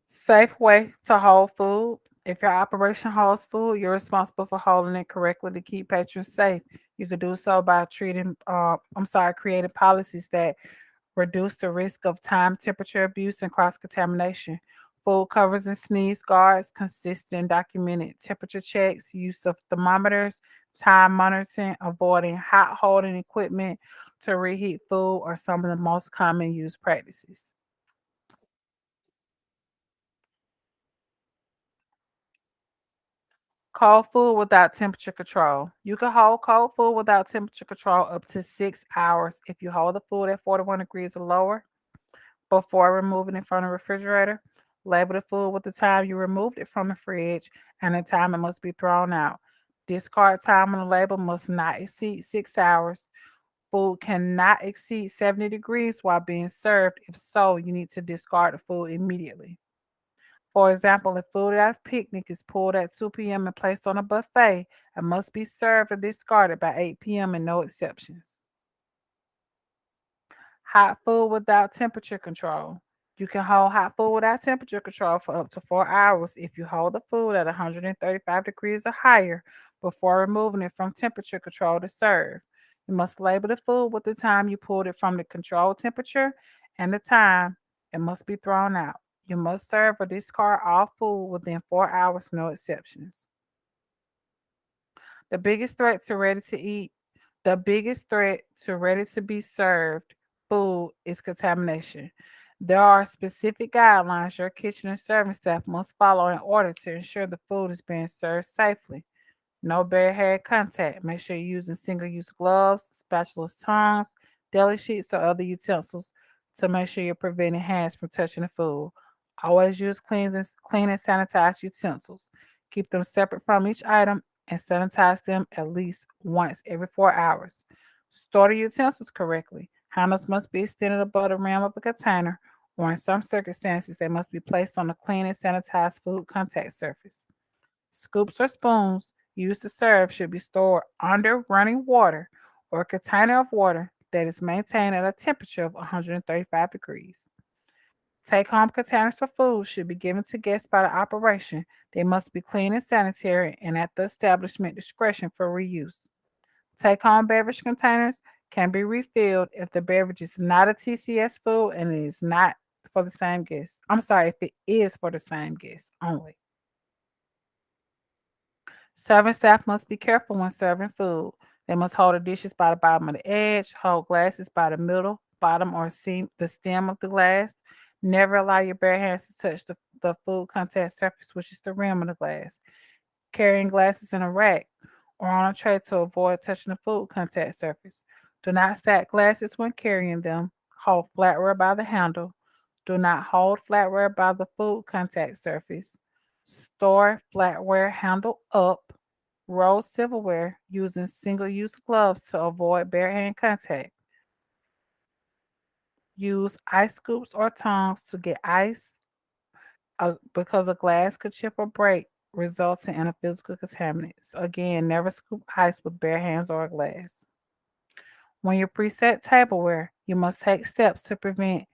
Safe way to hold food. If your operation holds food, you're responsible for holding it correctly to keep patrons safe. You could do so by creating policies that reduce the risk of time, temperature abuse, and cross contamination. Food covers and sneeze guards, consistent and documented temperature checks, use of thermometers, time monitoring, avoiding hot holding equipment to reheat food are some of the most common used practices. Cold food without temperature control. You can hold cold food without temperature control up to 6 hours if you hold the food at 41 degrees or lower before removing it from the refrigerator. Label the food with the time you removed it from the fridge and the time it must be thrown out. Discard time on the label must not exceed 6 hours. Food cannot exceed 70 degrees while being served. If so, you need to discard the food immediately. For example, if food at a picnic is pulled at 2 p.m. and placed on a buffet, it must be served or discarded by 8 p.m. and no exceptions. Hot food without temperature control. You can hold hot food without temperature control for up to 4 hours if you hold the food at 135 degrees or higher before removing it from temperature control to serve. You must label the food with the time you pulled it from the controlled temperature and the time it must be thrown out. You must serve or discard all food within 4 hours, no exceptions. The biggest threat to ready to eat, the biggest threat to ready to be served food is contamination. There are specific guidelines your kitchen and serving staff must follow in order to ensure the food is being served safely. No bare hand contact. Make sure you're using single use gloves, spatulas, tongs, deli sheets, or other utensils to make sure you're preventing hands from touching the food. Always use clean and sanitized utensils. Keep them separate from each item and sanitize them at least once every 4 hours. Store the utensils correctly. Handles must be extended above the rim of the container, or in some circumstances, they must be placed on a clean and sanitized food contact surface. Scoops or spoons used to serve should be stored under running water or a container of water that is maintained at a temperature of 135 degrees. Take home containers for food should be given to guests by the operation. They must be clean and sanitary and at the establishment discretion for reuse. Take home beverage containers can be refilled if the beverage is not a TCS food and it is not for the same guest. I'm sorry, if it is for the same guest only. Serving staff must be careful when serving food. They must hold the dishes by the bottom of the edge, hold glasses by the middle, bottom, or the stem of the glass. Never allow your bare hands to touch the food contact surface, which is the rim of the glass. Carrying glasses in a rack or on a tray to avoid touching the food contact surface. Do not stack glasses when carrying them. Hold flatware by the handle. Do not hold flatware by the food contact surface. Store flatware handle up. Roll silverware using single use gloves to avoid bare hand contact. Use ice scoops or tongs to get ice because a glass could chip or break, resulting in a physical contaminant. So again, never scoop ice with bare hands or a glass. When you preset tableware, you must take steps to prevent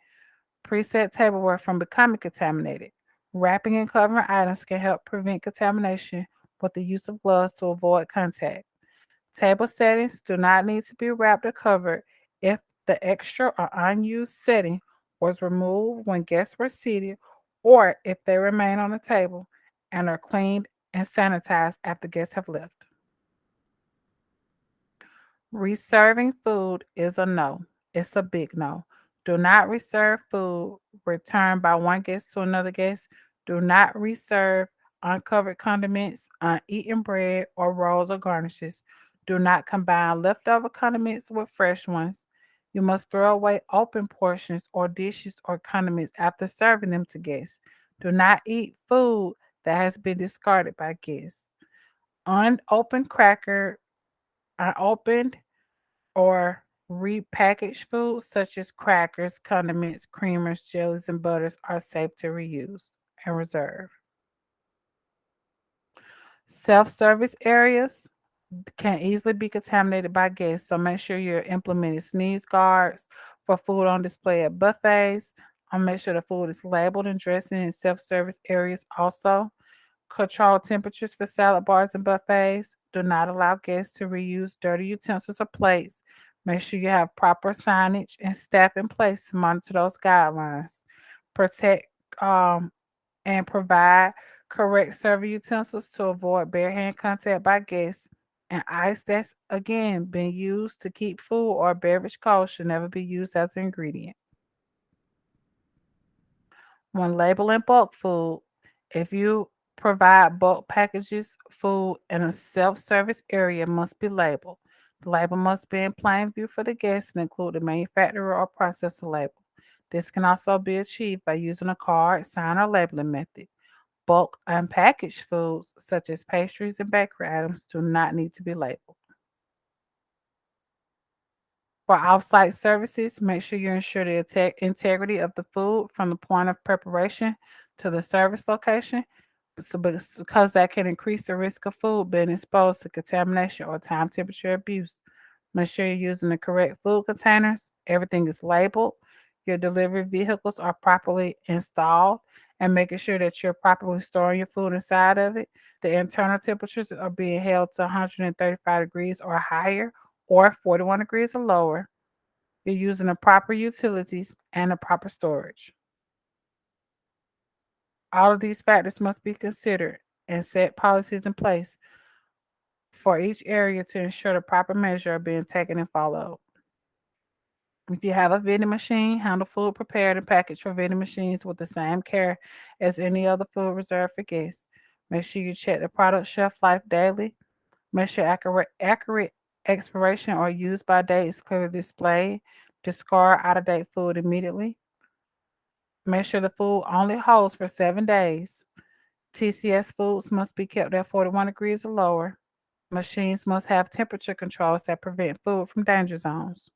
preset tableware from becoming contaminated. Wrapping and covering items can help prevent contamination with the use of gloves to avoid contact. Table settings do not need to be wrapped or covered if the extra or unused setting was removed when guests were seated or if they remain on the table and are cleaned and sanitized after guests have left. Reserving food is a no. It's a big no. Do not reserve food returned by one guest to another guest. Do not reserve uncovered condiments, uneaten bread, or rolls or garnishes. Do not combine leftover condiments with fresh ones. You must throw away open portions or dishes or condiments after serving them to guests. Do not eat food that has been discarded by guests. Unopened cracker, unopened or Repackaged foods such as crackers, condiments, creamers, jellies, and butters are safe to reuse and reserve. Self-service areas can easily be contaminated by guests, so make sure you're implementing sneeze guards for food on display at buffets. Make sure the food is labeled and dressed in self-service areas also. Control temperatures for salad bars and buffets. Do not allow guests to reuse dirty utensils or plates. Make sure you have proper signage and staff in place to monitor those guidelines. Protect um, and provide correct serving utensils to avoid bare hand contact by guests. And ice that's again been used to keep food or beverage cold should never be used as an ingredient. When labeling bulk food, if you provide bulk packages, food in a self-service area must be labeled. The label must be in plain view for the guests and include the manufacturer or processor label. This can also be achieved by using a card, sign, or labeling method. Bulk unpackaged foods, such as pastries and bakery items, do not need to be labeled. For off-site services, make sure you ensure the integrity of the food from the point of preparation to the service location, because that can increase the risk of food being exposed to contamination or time temperature abuse. Make sure you're using the correct food containers. Everything is labeled. Your delivery vehicles are properly installed, and making sure that you're properly storing your food inside of it. The internal temperatures are being held to 135 degrees or higher, or 41 degrees or lower. You're using the proper utilities and the proper storage. All of these factors must be considered and set policies in place for each area to ensure the proper measures are being taken and followed. If you have a vending machine, handle food prepared and packaged for vending machines with the same care as any other food reserved for guests. Make sure you check the product shelf life daily. Make sure accurate expiration or use by date is clearly displayed. Discard out of date food immediately. Make sure the food only holds for 7 days. TCS foods must be kept at 41 degrees or lower. Machines must have temperature controls that prevent food from danger zones.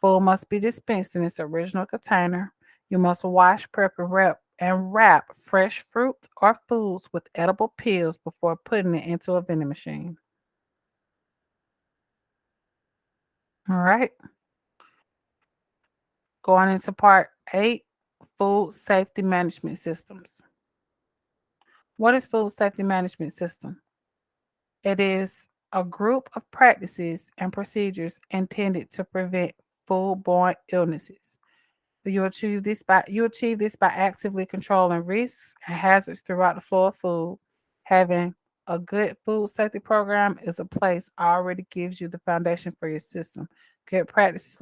Food must be dispensed in its original container. You must wash, prep, and wrap fresh fruit or foods with edible peels before putting it into a vending machine. All right, going into part 8, food safety management systems. What is food safety management system? It is a group of practices and procedures intended to prevent foodborne illnesses. You achieve this by actively controlling risks and hazards throughout the flow of food. Having a good food safety program is a place already gives you the foundation for your system. Good principles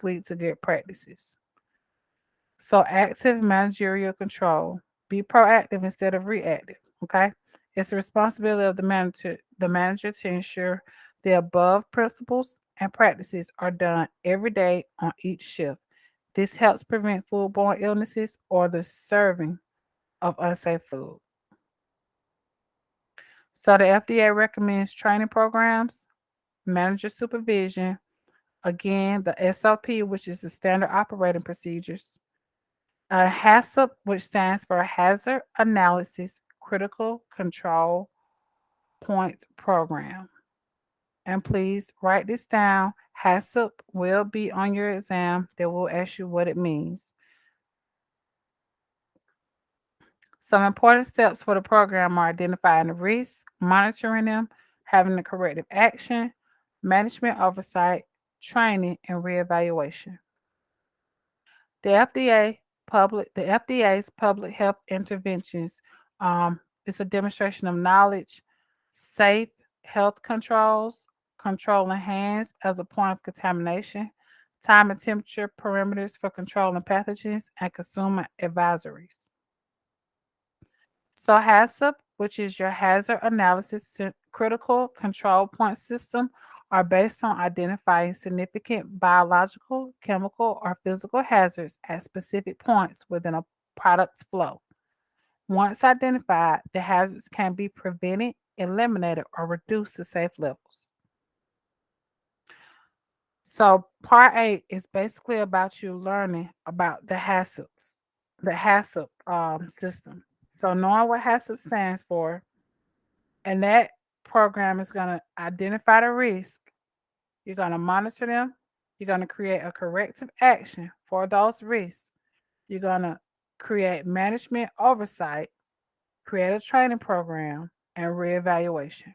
lead to good practices. So active managerial control. Be proactive instead of reactive. Okay. It's the responsibility of the manager to ensure the above principles and practices are done every day on each shift. This helps prevent foodborne illnesses or the serving of unsafe food. So the FDA recommends training programs, manager supervision, again, the SOP, which is the standard operating procedures, a HACCP, which stands for Hazard Analysis Critical Control Points Program. And please write this down. HACCP will be on your exam. They will ask you what it means. Some important steps for the program are identifying the risks, monitoring them, having the corrective action, management oversight, training, and reevaluation. The FDA's public health interventions is a demonstration of knowledge, safe health controls, controlling hands as a point of contamination, time and temperature parameters for controlling pathogens, and consumer advisories. So HACCP, which is your hazard analysis critical control point system, are based on identifying significant biological, chemical, or physical hazards at specific points within a product's flow. Once identified, the hazards can be prevented, eliminated, or reduced to safe levels. So part 8 is basically about you learning about the HACCP system. So knowing what HACCP stands for, and that program is going to identify the risk. You're going to monitor them. You're going to create a corrective action for those risks. You're going to create management oversight, create a training program, and reevaluation.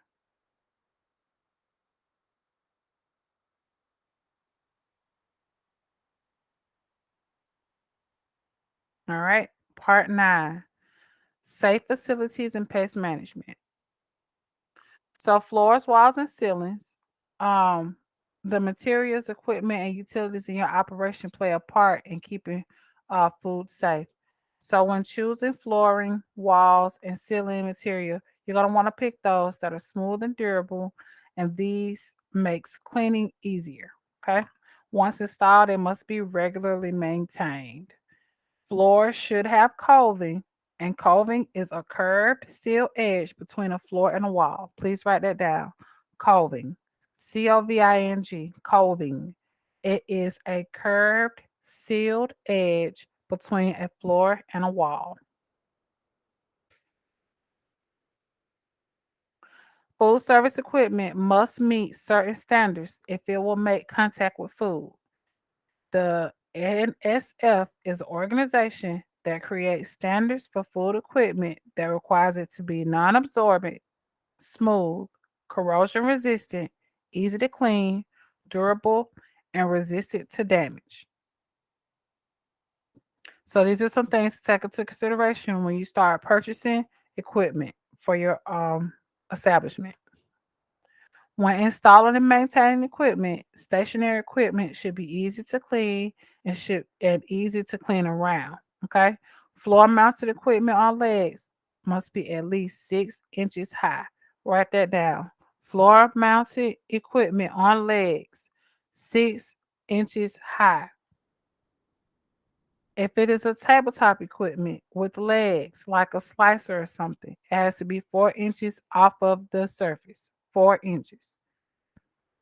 All right. Part 9, safe facilities and pest management. So floors, walls, and ceilings, um, the materials, equipment, and utilities in your operation play a part in keeping food safe. So when choosing flooring, walls, and ceiling material, you're gonna want to pick those that are smooth and durable, and these makes cleaning easier. Okay. Once installed, it must be regularly maintained. Floors should have coving, and coving is a curved steel edge between a floor and a wall. Please write that down. Coving. Coving. Coving. It is a curved sealed edge between a floor and a wall. Food service equipment must meet certain standards if it will make contact with food. The NSF is an organization that creates standards for food equipment that requires it to be non-absorbent, smooth, corrosion resistant, easy to clean, durable, and resistant to damage. So these are some things to take into consideration when you start purchasing equipment for your establishment. When installing and maintaining equipment, stationary equipment should be easy to clean and easy to clean around. Okay. Floor mounted equipment on legs must be at least 6 inches high. Write that down. Floor mounted equipment on legs, 6 inches high. If it is a tabletop equipment with legs like a slicer or something, it has to be 4 inches off of the surface. 4 inches.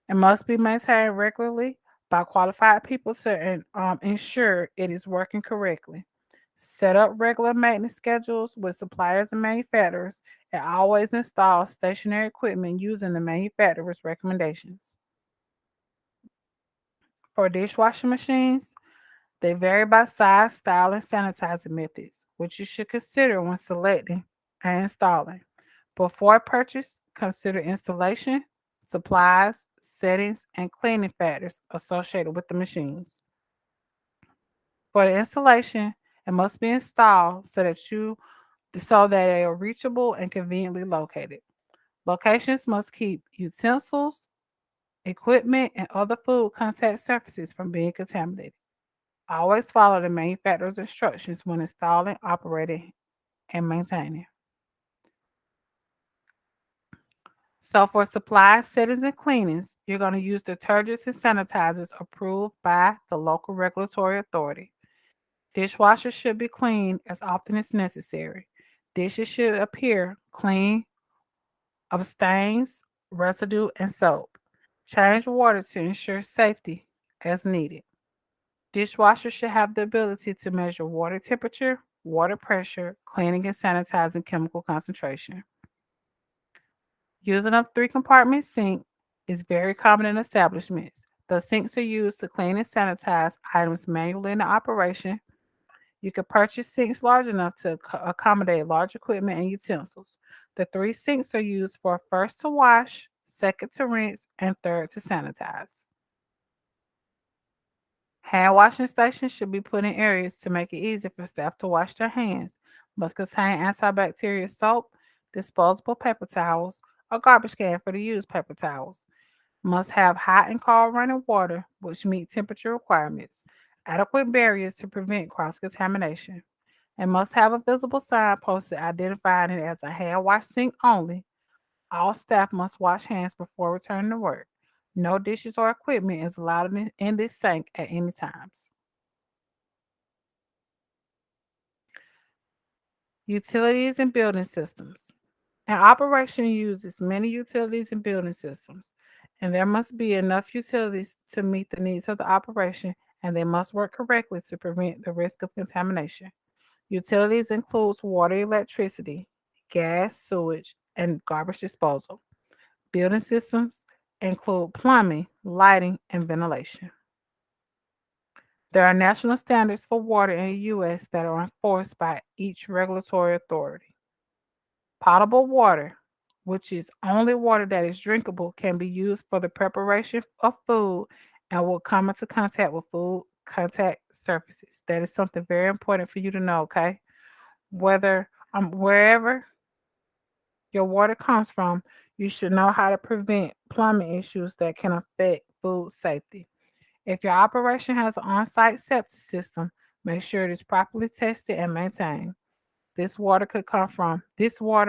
It must be maintained regularly by qualified people to ensure it is working correctly. Set up regular maintenance schedules with suppliers and manufacturers, and always install stationary equipment using the manufacturer's recommendations. For dishwashing machines, they vary by size, style, and sanitizing methods, which you should consider when selecting and installing. Before purchase, consider installation, supplies, settings, and cleaning factors associated with the machines. For the installation, it must be installed so that they are reachable and conveniently located. Locations must keep utensils, equipment, and other food contact surfaces from being contaminated. Always follow the manufacturer's instructions when installing, operating, and maintaining. So for supplies, settings, and cleanings, you're going to use detergents and sanitizers approved by the local regulatory authority. Dishwashers should be cleaned as often as necessary. Dishes should appear clean of stains, residue, and soap. Change water to ensure safety as needed. Dishwashers should have the ability to measure water temperature, water pressure, cleaning and sanitizing chemical concentration. Using a 3-compartment sink is very common in establishments. The sinks are used to clean and sanitize items manually in the operation. You can purchase sinks large enough to accommodate large equipment and utensils. The 3 sinks are used for first to wash, second to rinse, and third to sanitize. Hand washing stations should be put in areas to make it easy for staff to wash their hands. Must contain antibacterial soap, disposable paper towels, or garbage can for the used paper towels. Must have hot and cold running water, which meet temperature requirements. Adequate barriers to prevent cross contamination. And must have a visible sign posted identifying it as a hand wash sink only. All staff must wash hands before returning to work. No dishes or equipment is allowed in this sink at any times. Utilities and building systems. An operation uses many utilities and building systems. and there must be enough utilities to meet the needs of the operation, and they must work correctly to prevent the risk of contamination. Utilities includes water, electricity, gas, sewage, and garbage disposal. Building systems include plumbing, lighting, and ventilation. There are national standards for water in the U.S. that are enforced by each regulatory authority. Potable water, which is only water that is drinkable, can be used for the preparation of food and will come into contact with food contact surfaces. That is something very important for you to know, okay? Wherever your water comes from, you should know how to prevent plumbing issues that can affect food safety. If your operation has an on-site septic system, make sure it is properly tested and maintained. This water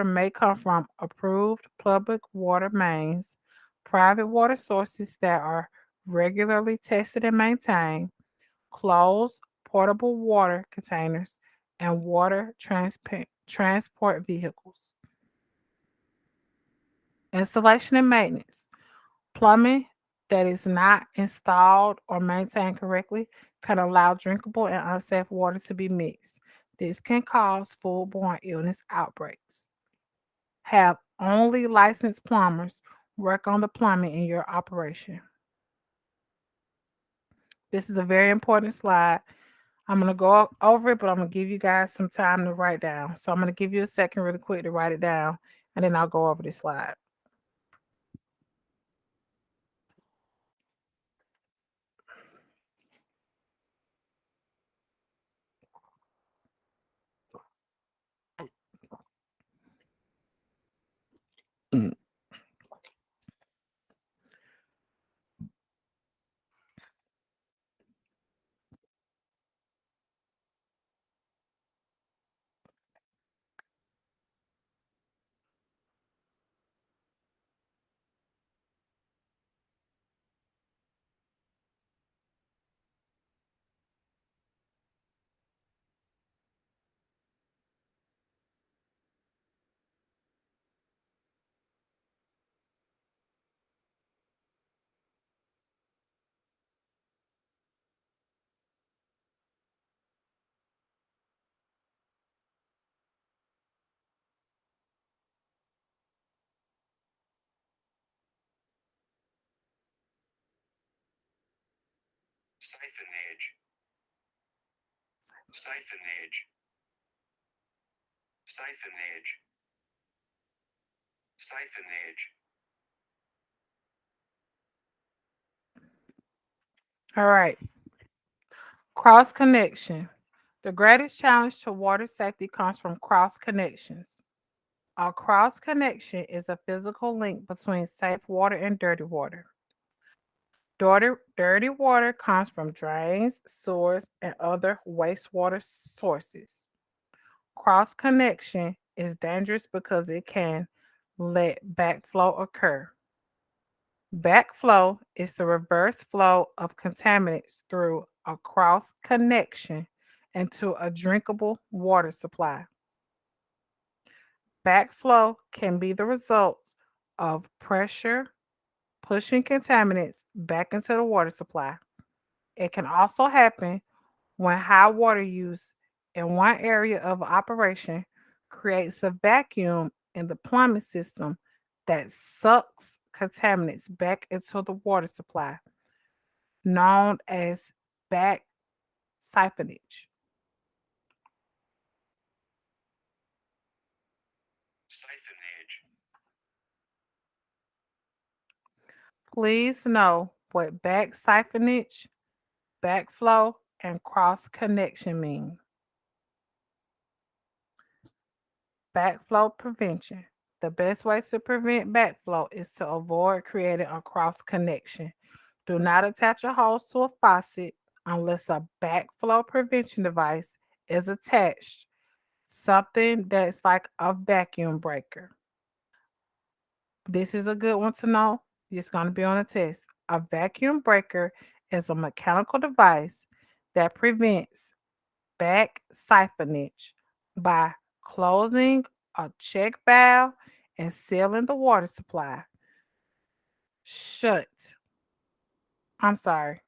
may come from approved public water mains, private water sources that are regularly tested and maintained, closed portable water containers, and water transport vehicles. Installation and maintenance. Plumbing that is not installed or maintained correctly can allow drinkable and unsafe water to be mixed. This can cause foodborne illness outbreaks. Have only licensed plumbers work on the plumbing in your operation. This is a very important slide. I'm going to go over it, but I'm going to give you guys some time to write down. So I'm going to give you a second really quick to write it down, and then I'll go over this slide. Mm. Siphonage, siphonage, siphonage, siphonage. All right. Cross connection. The greatest challenge to water safety comes from cross connections. A cross connection is a physical link between safe water and dirty water. Dirty water comes from drains, sewers, and other wastewater sources. Cross connection is dangerous because it can let backflow occur. Backflow is the reverse flow of contaminants through a cross connection into a drinkable water supply. Backflow can be the result of pressure pushing contaminants back into the water supply. It can also happen when high water use in one area of operation creates a vacuum in the plumbing system that sucks contaminants back into the water supply, known as back siphonage. Siphonage. Please know what back siphonage, backflow, and cross connection mean. Backflow prevention. The best way to prevent backflow is to avoid creating a cross connection. Do not attach a hose to a faucet unless a backflow prevention device is attached, something that's like a vacuum breaker. This is a good one to know. It's going to be on a test. A vacuum breaker is a mechanical device that prevents back siphonage by closing a check valve and sealing the water supply. shut. I'm sorry.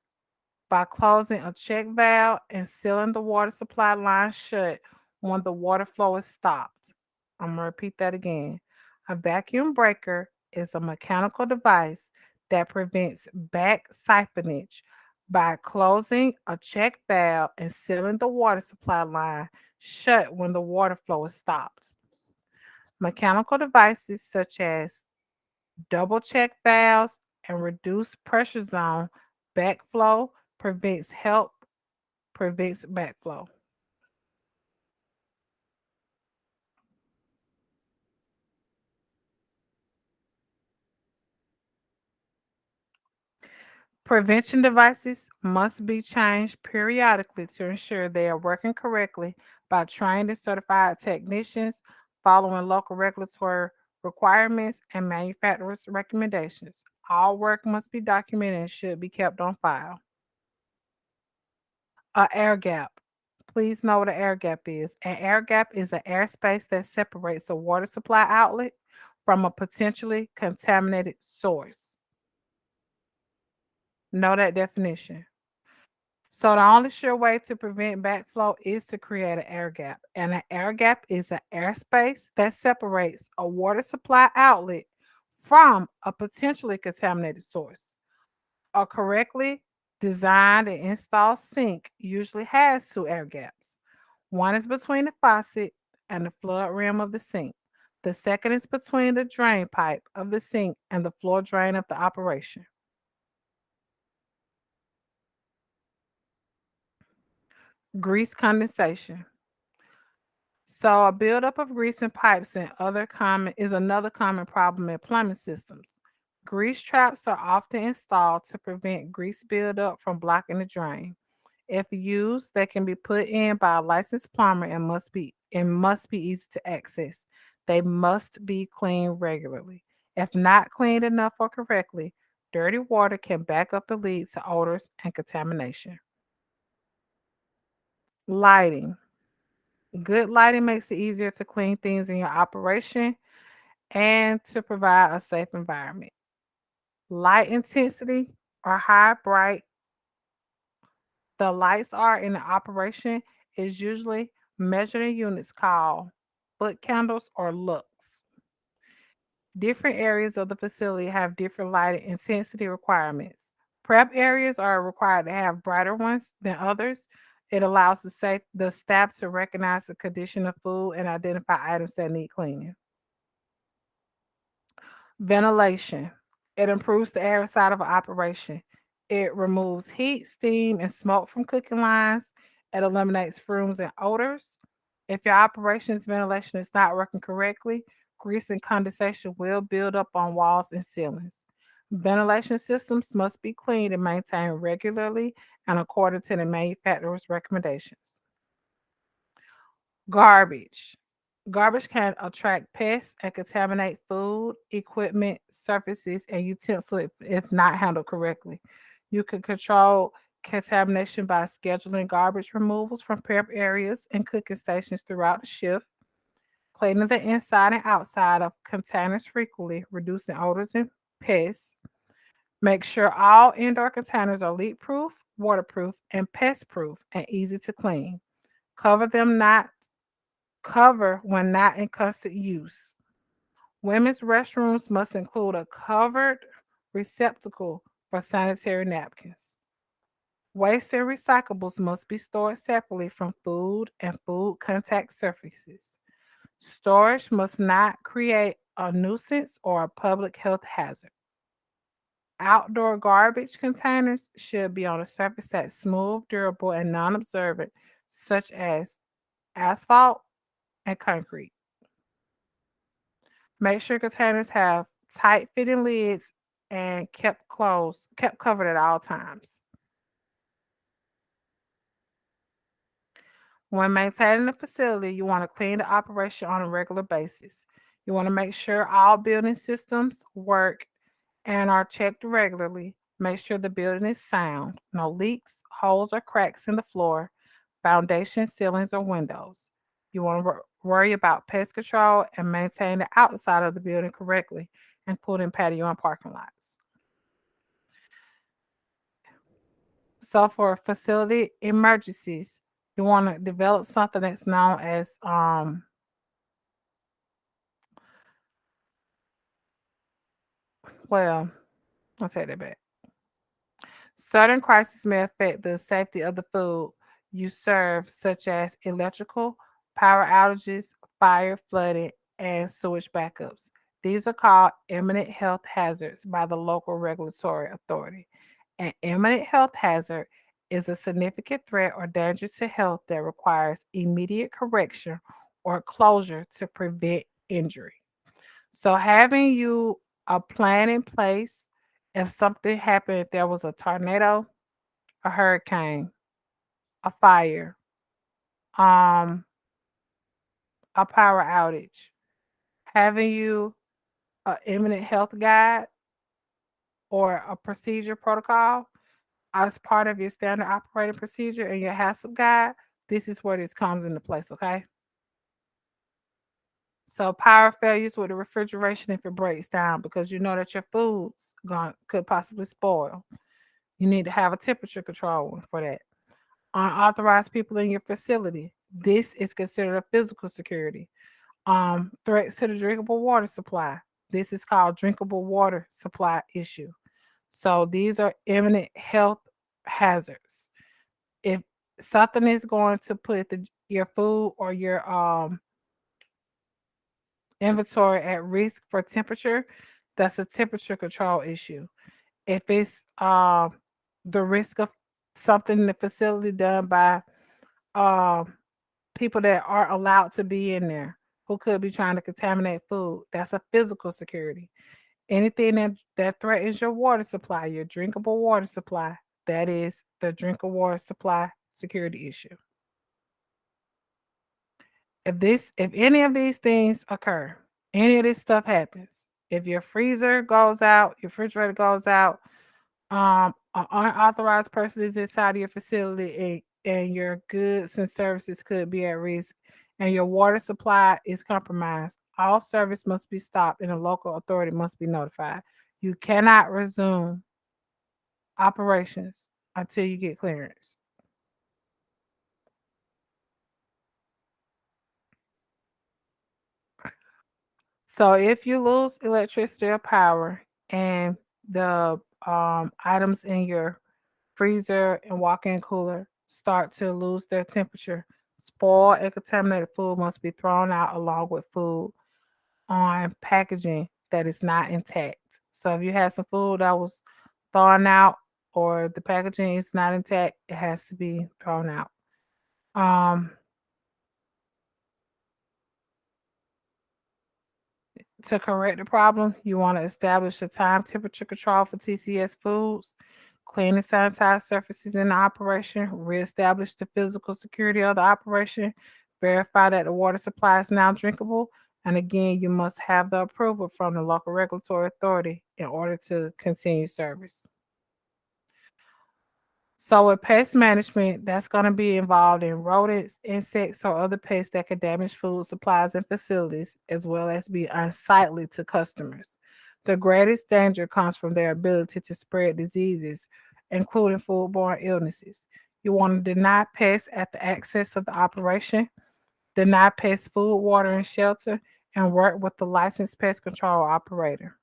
By closing a check valve and sealing the water supply line shut when the water flow is stopped. I'm going to repeat that again. A vacuum breaker is a mechanical device that prevents back siphonage by closing a check valve and sealing the water supply line shut when the water flow is stopped. Mechanical devices such as double check valves and reduced pressure zone backflow prevents backflow. Prevention devices must be changed periodically to ensure they are working correctly by trained and certified technicians following local regulatory requirements and manufacturers' recommendations. All work must be documented and should be kept on file. A air gap. Please know what an air gap is. An air gap is an airspace that separates a water supply outlet from a potentially contaminated source. Know that definition. So the only sure way to prevent backflow is to create an air gap. And an air gap is an airspace that separates a water supply outlet from a potentially contaminated source. A correctly designed and installed sink usually has two air gaps. One is between the faucet and the flood rim of the sink. The second is between the drain pipe of the sink and the floor drain of the operation. Grease condensation. So a buildup of grease in pipes and other common is another common problem in plumbing systems. Grease traps are often installed to prevent grease buildup from blocking the drain. If used, they can be put in by a licensed plumber and must be easy to access. They must be cleaned regularly. If not cleaned enough or correctly, dirty water can back up and lead to odors and contamination. Lighting. Good lighting makes it easier to clean things in your operation and to provide a safe environment. Light intensity or high bright the lights are in the operation is usually measured in units called foot candles or lux. Different areas of the facility have different lighting intensity requirements. Prep areas are required to have brighter ones than others. It allows the staff to recognize the condition of food and identify items that need cleaning. Ventilation. It improves the air inside of an operation. It removes heat, steam, and smoke from cooking lines. It eliminates fumes and odors. If your operation's ventilation is not working correctly, grease and condensation will build up on walls and ceilings. Ventilation systems must be cleaned and maintained regularly and according to the manufacturer's recommendations. Garbage. Garbage can attract pests and contaminate food, equipment, surfaces, and utensils if not handled correctly. You can control contamination by scheduling garbage removals from prep areas and cooking stations throughout the shift, cleaning the inside and outside of containers frequently, reducing odors and pests. Make sure all indoor containers are leak proof, waterproof, and pest proof and easy to clean. Cover them not Cover when not in constant use. Women's restrooms must include a covered receptacle for sanitary napkins. Waste and recyclables must be stored separately from food and food contact surfaces. Storage must not create a nuisance or a public health hazard. Outdoor garbage containers should be on a surface that's smooth, durable, and non observant, such as asphalt and concrete. Make sure containers have tight fitting lids and kept covered at all times. When maintaining the facility, you want to clean the operation on a regular basis. You want to make sure all building systems work and are checked regularly. Make sure the building is sound, no leaks, holes, or cracks in the floor, foundation, ceilings, or windows. You want to worry about pest control and maintain the outside of the building correctly, including patio and parking lots. So for facility emergencies, you want to develop something that's known as well, I'll take that back. Certain crises may affect the safety of the food you serve, such as electrical, power outages, fire, flooding, and sewage backups. These are called imminent health hazards by the local regulatory authority. An imminent health hazard is a significant threat or danger to health that requires immediate correction or closure to prevent injury. So having you a plan in place if something happened, if there was a tornado, a hurricane, a fire, um, a power outage, having you a imminent health guide or a procedure protocol as part of your standard operating procedure and your HACCP guide, this is where this comes into place, okay? So power failures with the refrigeration if it breaks down because you know that your foods could possibly spoil. You need to have a temperature control for that. Unauthorized people in your facility. This is considered a physical security. Threats to the drinkable water supply. This is called drinkable water supply issue. So these are imminent health hazards. If something is going to put your food or your inventory at risk for temperature, that's a temperature control issue. If it's the risk of something in the facility done by um, people that aren't allowed to be in there who could be trying to contaminate food, that's a physical security. Anything that threatens your water supply, your drinkable water supply, that is the drinking water supply security issue. If any of these things occur, any of this stuff happens, if your freezer goes out, your refrigerator goes out, an unauthorized person is inside of your facility and your goods and services could be at risk and your water supply is compromised, all service must be stopped and a local authority must be notified. You cannot resume operations until you get clearance. So if you lose electricity or power and the items in your freezer and walk-in cooler start to lose their temperature, spoiled and contaminated food must be thrown out along with food on packaging that is not intact. So if you had some food that was thrown out or the packaging is not intact, it has to be thrown out. Um, To correct the problem, you want to establish a time temperature control for TCS foods, clean and sanitize surfaces in the operation, reestablish the physical security of the operation, verify that the water supply is now drinkable, and again, you must have the approval from the local regulatory authority in order to continue service. So with pest management, that's going to be involved in rodents, insects, or other pests that could damage food supplies and facilities, as well as be unsightly to customers. The greatest danger comes from their ability to spread diseases, including foodborne illnesses. You want to deny pests at the access of the operation, deny pests food, water, and shelter, and work with the licensed pest control operator.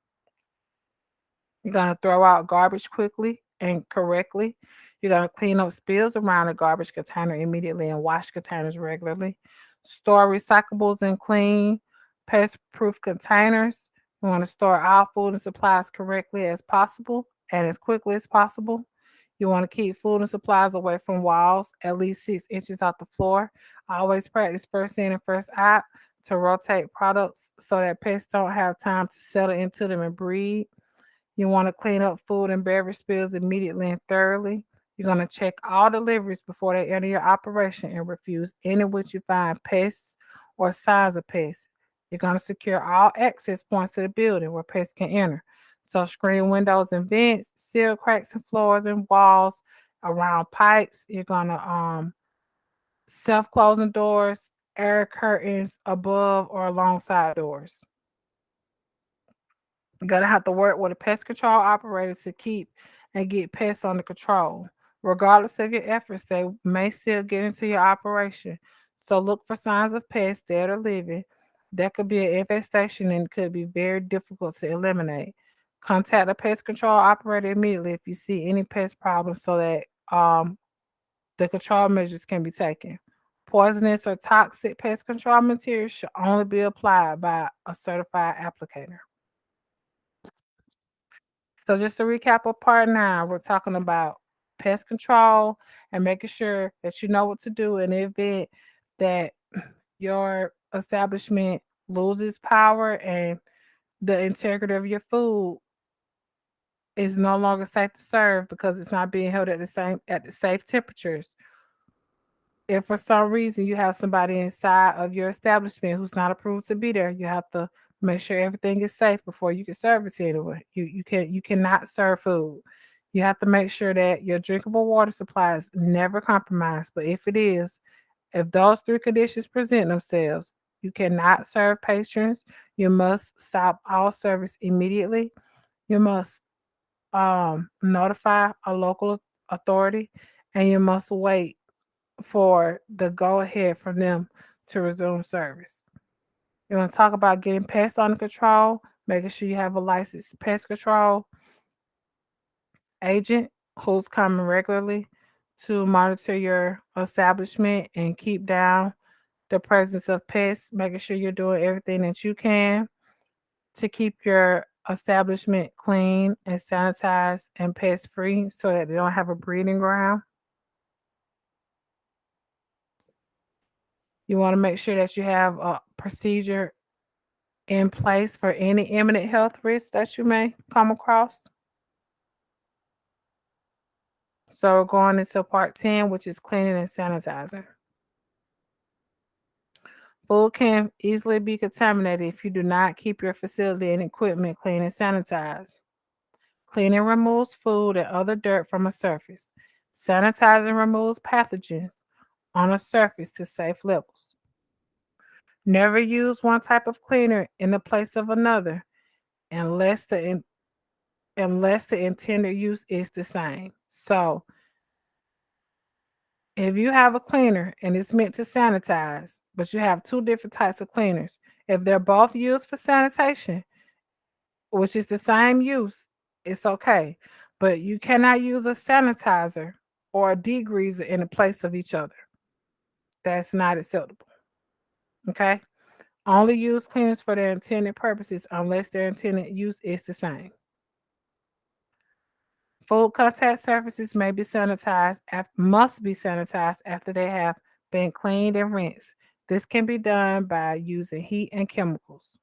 You're going to throw out garbage quickly and correctly. You're going to clean up spills around the garbage container immediately and wash containers regularly. Store recyclables in clean, pest proof containers. You want to store all food and supplies correctly as possible and as quickly as possible. You want to keep food and supplies away from walls, at least 6 inches off the floor. Always practice first in and first out to rotate products so that pests don't have time to settle into them and breed. You want to clean up food and beverage spills immediately and thoroughly. You're going to check all deliveries before they enter your operation and refuse any which you find pests or signs of pests. You're going to secure all access points to the building where pests can enter. So screen windows and vents, seal cracks in floors and walls, around pipes. You're going to self-closing doors, air curtains above or alongside doors. You're gonna have to work with a pest control operator to keep and get pests under control. Regardless of your efforts, they may still get into your operation. So look for signs of pests, dead or living. That could be an infestation and could be very difficult to eliminate. Contact a pest control operator immediately if you see any pest problems so that the control measures can be taken. Poisonous or toxic pest control materials should only be applied by a certified applicator. So just to recap of part 9, we're talking about pest control and making sure that you know what to do in the event that your establishment loses power and the integrity of your food is no longer safe to serve because it's not being held at the safe temperatures. If for some reason you have somebody inside of your establishment who's not approved to be there, you have to make sure everything is safe before you can serve it to anyone. You cannot serve food. You have to make sure that your drinkable water supply is never compromised. But if it is, if those three conditions present themselves, you cannot serve patrons. You must stop all service immediately. You must notify a local authority, and you must wait for the go ahead from them to resume service. You want to talk about getting pests under control, making sure you have a licensed pest control agent who's coming regularly to monitor your establishment and keep down the presence of pests, making sure you're doing everything that you can to keep your establishment clean and sanitized and pest free so that they don't have a breeding ground. You want to make sure that you have a procedure in place for any imminent health risks that you may come across. So we're going into part 10, which is cleaning and sanitizing. Food can easily be contaminated if you do not keep your facility and equipment clean and sanitized. Cleaning removes food and other dirt from a surface. Sanitizing removes pathogens on a surface to safe levels. Never use one type of cleaner in the place of another unless the intended use is the same. So, if you have a cleaner and it's meant to sanitize, but you have two different types of cleaners, if they're both used for sanitation, which is the same use, it's okay. But you cannot use a sanitizer or a degreaser in the place of each other. That's not acceptable. Okay? Only use cleaners for their intended purposes unless their intended use is the same. Food contact surfaces must be sanitized after they have been cleaned and rinsed. This can be done by using heat and chemicals.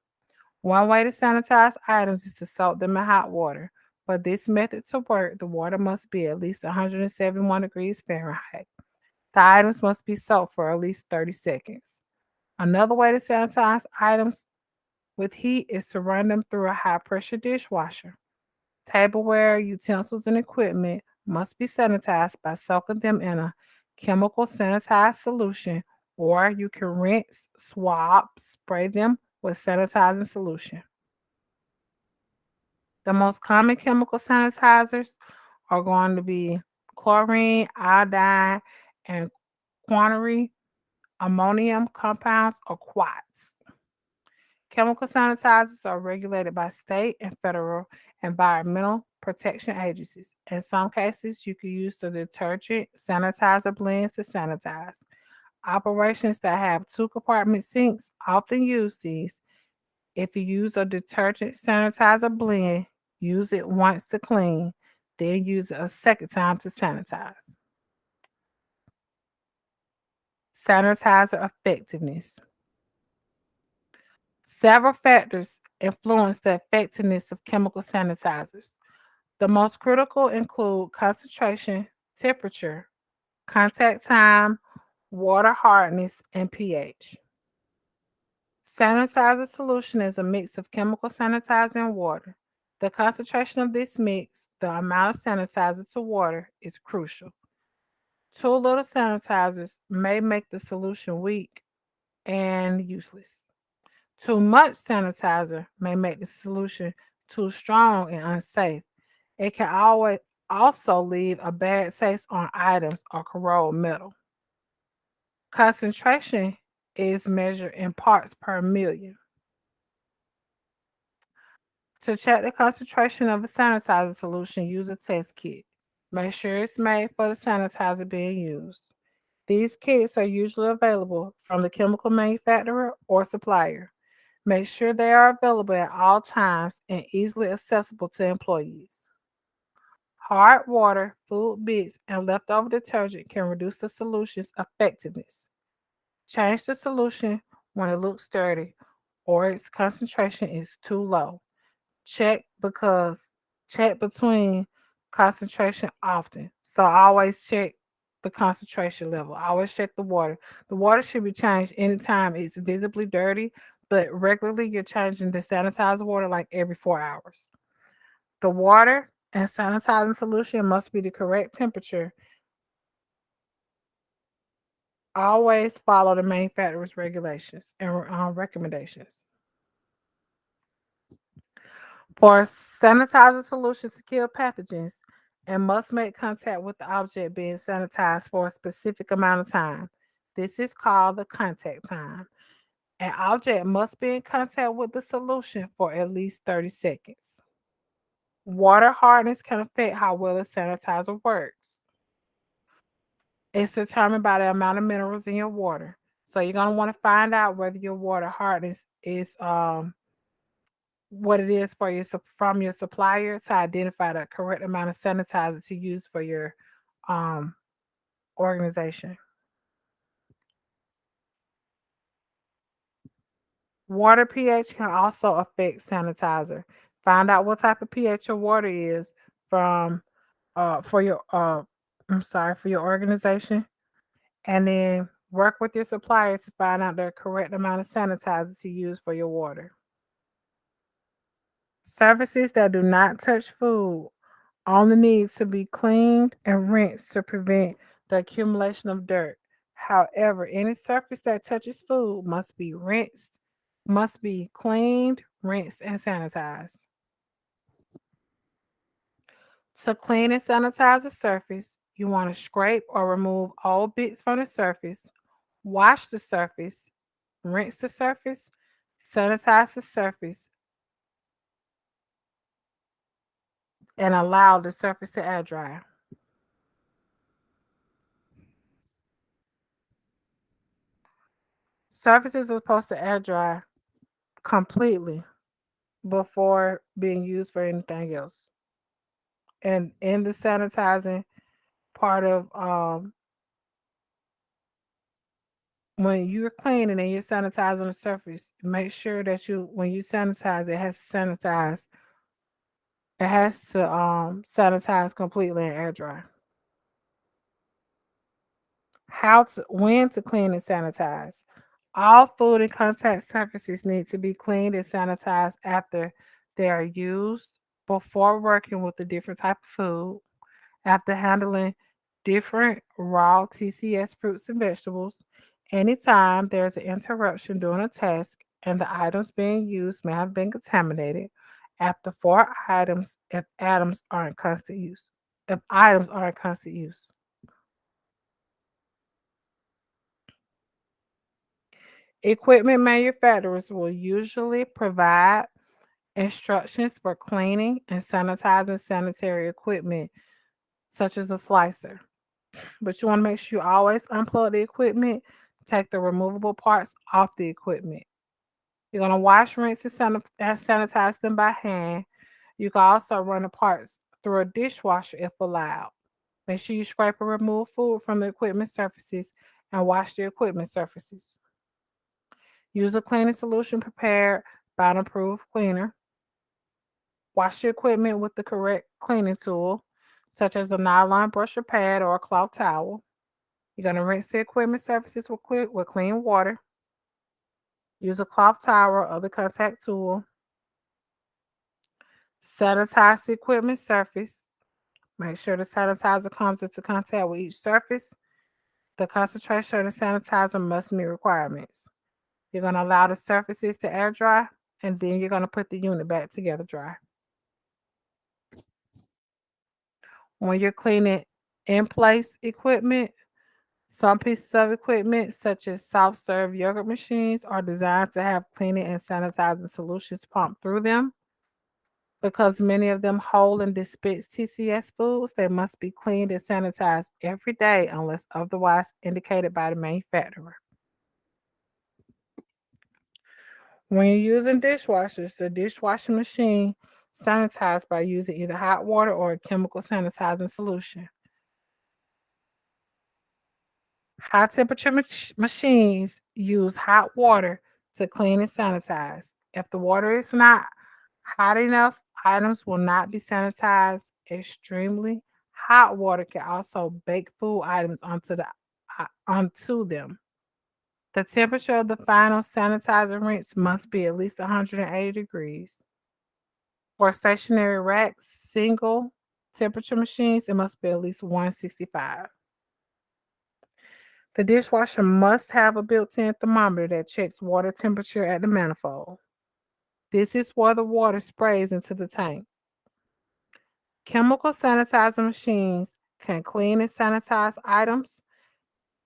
One way to sanitize items is to soak them in hot water. For this method to work, the water must be at least 171 degrees Fahrenheit. The items must be soaked for at least 30 seconds. Another way to sanitize items with heat is to run them through a high pressure dishwasher. Tableware, utensils, and equipment must be sanitized by soaking them in a chemical sanitized solution, or you can rinse, swab, spray them with sanitizing solution. The most common chemical sanitizers are going to be chlorine, iodine, and quaternary ammonium compounds or quats. Chemical sanitizers are regulated by state and federal environmental protection agencies. In some cases, you can use the detergent sanitizer blends to sanitize. Operations that have two-compartment sinks often use these. If you use a detergent sanitizer blend, use it once to clean, then use it a second time to sanitize. Sanitizer effectiveness. Several factors influence the effectiveness of chemical sanitizers. The most critical include concentration, temperature, contact time, water hardness, and pH. Sanitizer solution is a mix of chemical sanitizer and water. The concentration of this mix, the amount of sanitizer to water, is crucial. Too little sanitizers may make the solution weak and useless. Too much sanitizer may make the solution too strong and unsafe. It can always also leave a bad taste on items or corrode metal. Concentration is measured in parts per million. To check the concentration of a sanitizer solution, use a test kit. Make sure it's made for the sanitizer being used. These kits are usually available from the chemical manufacturer or supplier. Make sure they are available at all times and easily accessible to employees. Hard water, food bits, and leftover detergent can reduce the solution's effectiveness. Change the solution when it looks dirty or its concentration is too low. Check because check between concentration often. So always check the concentration level. Always check the water. The water should be changed anytime it's visibly dirty, but regularly you're changing the sanitizer water like every 4 hours. The water and sanitizing solution must be the correct temperature. Always follow the manufacturer's regulations and recommendations. For sanitizer solution to kill pathogens, and must make contact with the object being sanitized for a specific amount of time. This is called the contact time. An object must be in contact with the solution for at least 30 seconds. Water hardness can affect how well a sanitizer works. It's determined by the amount of minerals in your water. So you're going to want to find out whether your water hardness is what it is for your from your supplier to identify the correct amount of sanitizer to use for your um, organization. Water pH can also affect sanitizer. Find out what type of pH your water is from for your for your organization, and then work with your supplier to find out the correct amount of sanitizer to use for your water. Surfaces that do not touch food only needs to be cleaned and rinsed to prevent the accumulation of dirt. However, any surface that touches food must be cleaned, rinsed, and sanitized. To clean and sanitize the surface, you want to scrape or remove all bits from the surface, wash the surface, rinse the surface, sanitize the surface, and allow the surface to air dry. Surfaces are supposed to air dry completely before being used for anything else. And in the sanitizing part of when you're cleaning and you're sanitizing the surface, make sure that you when you sanitize it has to sanitize completely and air dry. How to when to clean and sanitize. All food and contact surfaces need to be cleaned and sanitized after they are used, before working with a different type of food, after handling different raw TCS fruits and vegetables. Anytime there's an interruption during a task and the items being used may have been contaminated, after 4 items if items are in constant use. If items are in constant use. Equipment manufacturers will usually provide instructions for cleaning and sanitizing sanitary equipment, such as a slicer. But you want to make sure you always unplug the equipment, take the removable parts off the equipment. You're going to wash, rinse, and sanitize them by hand. You can also run the parts through a dishwasher if allowed. Make sure you scrape and remove food from the equipment surfaces and wash the equipment surfaces. Use a cleaning solution prepared by an approved cleaner. Wash your equipment with the correct cleaning tool, such as a nylon brush or pad or a cloth towel. You're going to rinse the equipment surfaces with clean water. Use a cloth towel or other contact tool. Sanitize the equipment surface. Make sure the sanitizer comes into contact with each surface. The concentration of the sanitizer must meet requirements. You're going to allow the surfaces to air dry, and then you're going to put the unit back together dry. When you're cleaning in place equipment, some pieces of equipment, such as soft serve yogurt machines, are designed to have cleaning and sanitizing solutions pumped through them. Because many of them hold and dispense TCS foods, they must be cleaned and sanitized every day unless otherwise indicated by the manufacturer. When you're using dishwashers, the dishwashing machine sanitized by using either hot water or a chemical sanitizing solution. High temperature machines use hot water to clean and sanitize. If the water is not hot enough, items will not be sanitized. Extremely hot water can also bake food items onto them. The temperature of the final sanitizer rinse must be at least 180 degrees. For stationary racks, single temperature machines, it must be at least 165. The dishwasher must have a built-in thermometer that checks water temperature at the manifold. This is where the water sprays into the tank. Chemical sanitizer machines can clean and sanitize items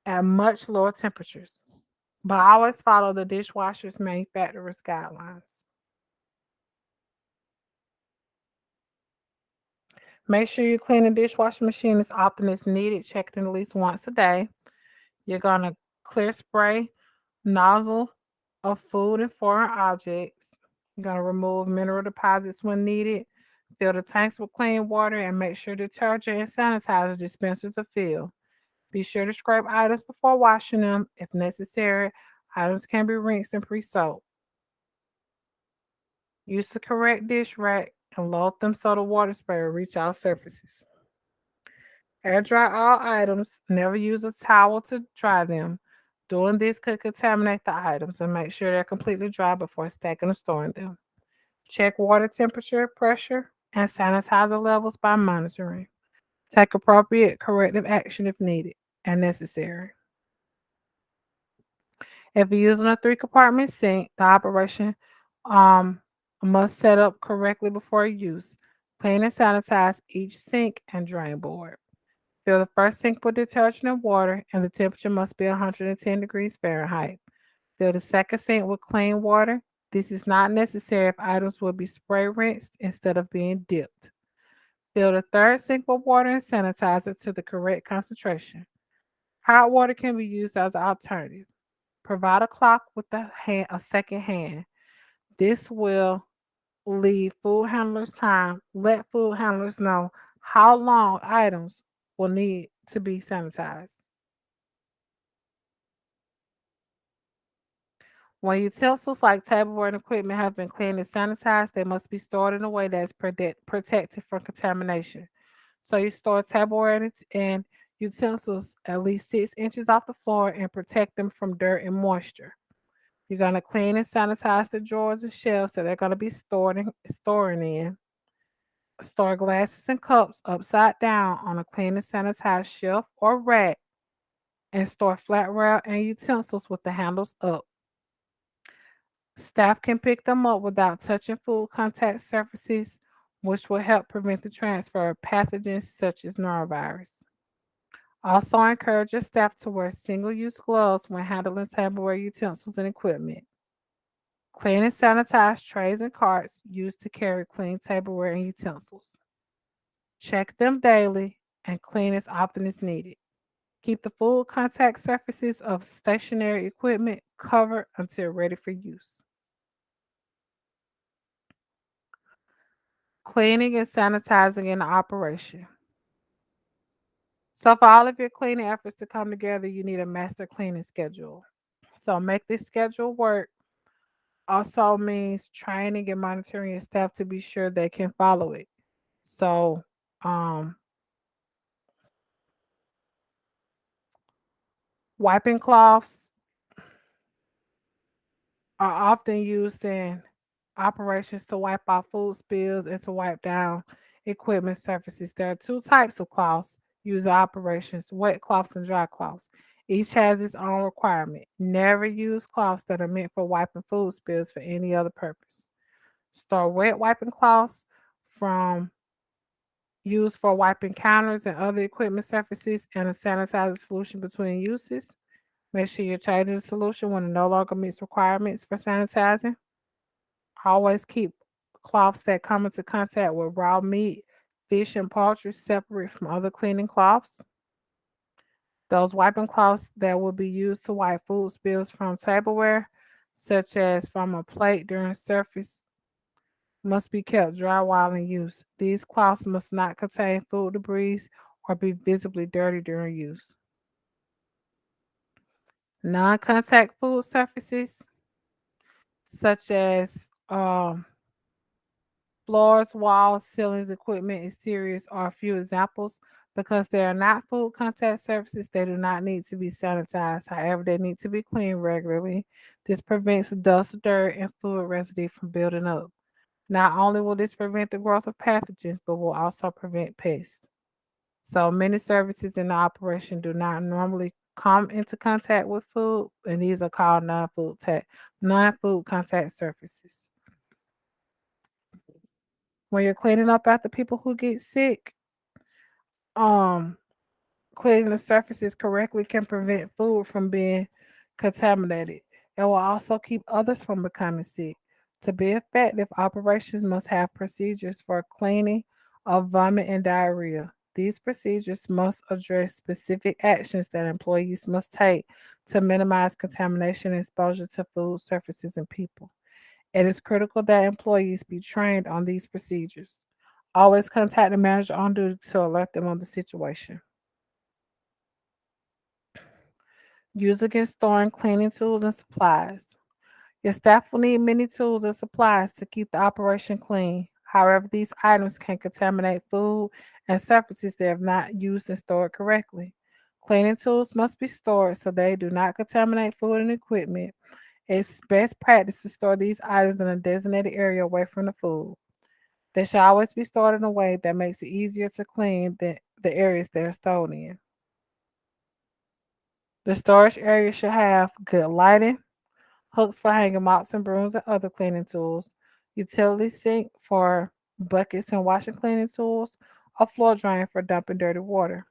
at much lower temperatures, but always follow the dishwasher's manufacturer's guidelines. Make sure you clean the dishwasher machine as often as needed, checking at least once a day. You're going to clear spray nozzle of food and foreign objects. You're going to remove mineral deposits when needed. Fill the tanks with clean water and make sure detergent and sanitizer dispensers are filled. Be sure to scrape items before washing them. If necessary, items can be rinsed and pre-soaked. Use the correct dish rack and load them so the water spray will reach all surfaces. Air dry all items. Never use a towel to dry them. Doing this could contaminate the items, and make sure they're completely dry before stacking or storing them. Check water temperature, pressure, and sanitizer levels by monitoring. Take appropriate corrective action if needed and necessary. If you're using a three-compartment sink, the operation um, must set up correctly before use. Clean and sanitize each sink and drain board. Fill the first sink with detergent and water, and the temperature must be 110 degrees Fahrenheit. Fill the second sink with clean water. This is not necessary if items will be spray rinsed instead of being dipped. Fill the third sink with water and sanitizer to the correct concentration. Hot water can be used as an alternative. Provide a clock with a second hand. This will leave food handlers time. Let food handlers know how long items will need to be sanitized. When utensils like tableware and equipment have been cleaned and sanitized, they must be stored in a way that is protected from contamination. So you store tableware and utensils at least 6 inches off the floor and protect them from dirt and moisture. You're going to clean and sanitize the drawers and shelves that they're going to be storing in. Store glasses and cups upside down on a clean and sanitized shelf or rack, and store flatware and utensils with the handles up. Staff can pick them up without touching food contact surfaces, which will help prevent the transfer of pathogens such as norovirus. Also, encourage your staff to wear single use gloves when handling tableware utensils and equipment. Clean and sanitize trays and carts used to carry clean tableware and utensils. Check them daily and clean as often as needed. Keep the full contact surfaces of stationary equipment covered until ready for use. Cleaning and sanitizing in operation. So, for all of your cleaning efforts to come together, you need a master cleaning schedule. So, make this schedule work. Also means training and monitoring your staff to be sure they can follow it. So, um, wiping cloths are often used in operations to wipe off food spills and to wipe down equipment surfaces. There are two types of cloths used in operations: wet cloths and dry cloths. Each has its own requirement. Never use cloths that are meant for wiping food spills for any other purpose. Store wet wiping cloths from used for wiping counters and other equipment surfaces, and a sanitizer solution between uses. Make sure you change the solution when it no longer meets requirements for sanitizing. Always keep cloths that come into contact with raw meat, fish, and poultry separate from other cleaning cloths. Those wiping cloths that will be used to wipe food spills from tableware, such as from a plate during surface, must be kept dry while in use. These cloths must not contain food debris or be visibly dirty during use. Non contact food surfaces, such as um, floors, walls, ceilings, equipment, exteriors are a few examples. Because they are not food contact surfaces, they do not need to be sanitized. However, they need to be cleaned regularly. This prevents dust, dirt, and food residue from building up. Not only will this prevent the growth of pathogens, but will also prevent pests. So many services in the operation do not normally come into contact with food, and these are called non-food contact surfaces. When you're cleaning up after people who get sick, um, cleaning the surfaces correctly can prevent food from being contaminated. It will also keep others from becoming sick. To be effective, operations must have procedures for cleaning of vomit and diarrhea. These procedures must address specific actions that employees must take to minimize contamination and exposure to food surfaces and people. It is critical that employees be trained on these procedures. Always contact the manager on duty to alert them on the situation. Use against storing cleaning tools and supplies. Your staff will need many tools and supplies to keep the operation clean. However, these items can contaminate food and surfaces they have not used and stored correctly. Cleaning tools must be stored so they do not contaminate food and equipment. It's best practice to store these items in a designated area away from the food. They should always be stored in a way that makes it easier to clean than the areas they're stored in. The storage area should have good lighting, hooks for hanging mops and brooms and other cleaning tools, utility sink for buckets and washing cleaning tools, a floor drain for dumping dirty water.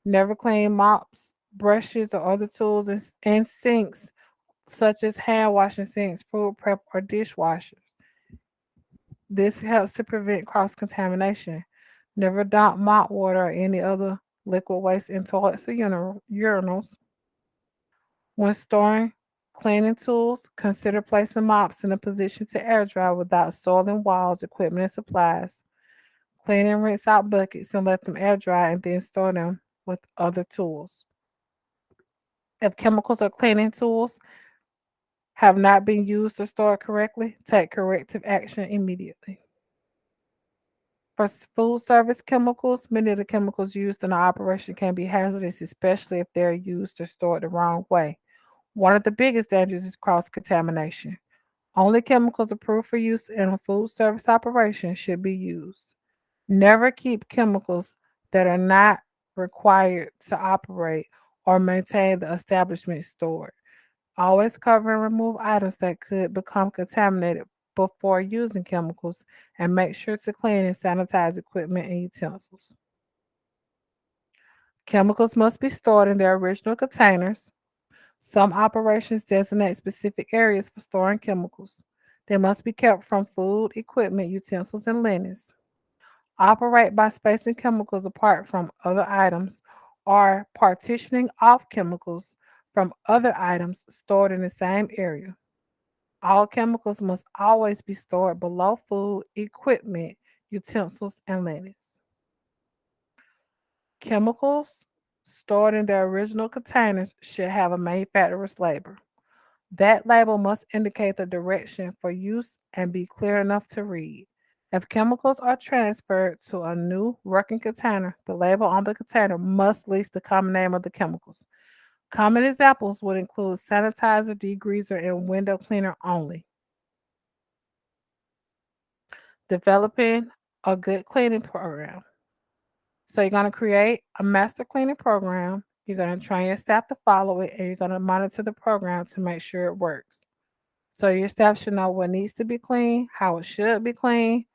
Never clean mops, brushes, or other tools and sinks, such as hand washing sinks, food prep, or dishwashers. This helps to prevent cross contamination. Never dump mop water or any other liquid waste in toilets or urinals. When storing cleaning tools, consider placing mops in a position to air dry without soiling walls, equipment, and supplies. Clean and rinse out buckets and let them air dry and then store them with other tools. If chemicals or cleaning tools have not been used or stored correctly, take corrective action immediately. For food service chemicals, many of the chemicals used in the operation can be hazardous, especially if they're used or stored the wrong way. One of the biggest dangers is cross contamination. Only chemicals approved for use in a food service operation should be used. Never keep chemicals that are not required to operate or maintain the establishment stored. Always cover and remove items that could become contaminated before using chemicals, and make sure to clean and sanitize equipment and utensils. Chemicals must be stored in their original containers. Some operations designate specific areas for storing chemicals. They must be kept from food, equipment, utensils, and linens. Operate by spacing chemicals apart from other items or partitioning off chemicals from other items stored in the same area. All chemicals must always be stored below food, equipment, utensils, and linens. Chemicals stored in their original containers should have a manufacturer's label. That label must indicate the direction for use and be clear enough to read. If chemicals are transferred to a new working container, the label on the container must list the common name of the chemicals. Common examples would include sanitizer, degreaser, and window cleaner only. Developing a good cleaning program. So you're going to create a master cleaning program. You're going to train your staff to follow it, and you're going to monitor the program to make sure it works. So your staff should know what needs to be clean, how it should be clean,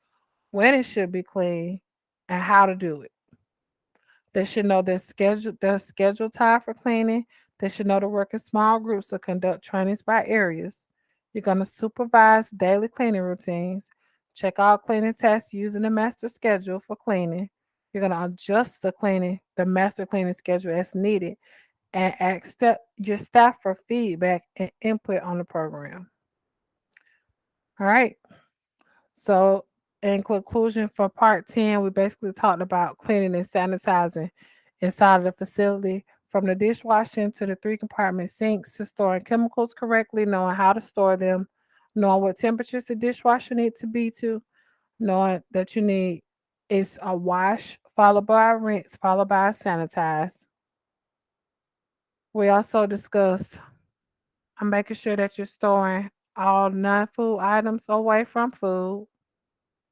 when it should be clean, and how to do it. They should know their schedule time for cleaning. They should know to work in small groups or conduct trainings by areas. You're going to supervise daily cleaning routines. Check all cleaning tasks using the master schedule for cleaning. You're going to adjust the master cleaning schedule as needed, and ask your staff for feedback and input on the program. All right. So, in conclusion, for part 10, we basically talked about cleaning and sanitizing inside of the facility, from the dishwashing to the 3-compartment sinks to storing chemicals correctly, knowing how to store them, knowing what temperatures the dishwasher needs to be to, knowing that you need it's a wash followed by a rinse followed by a sanitize. We also discussed making sure that you're storing all non-food items away from food.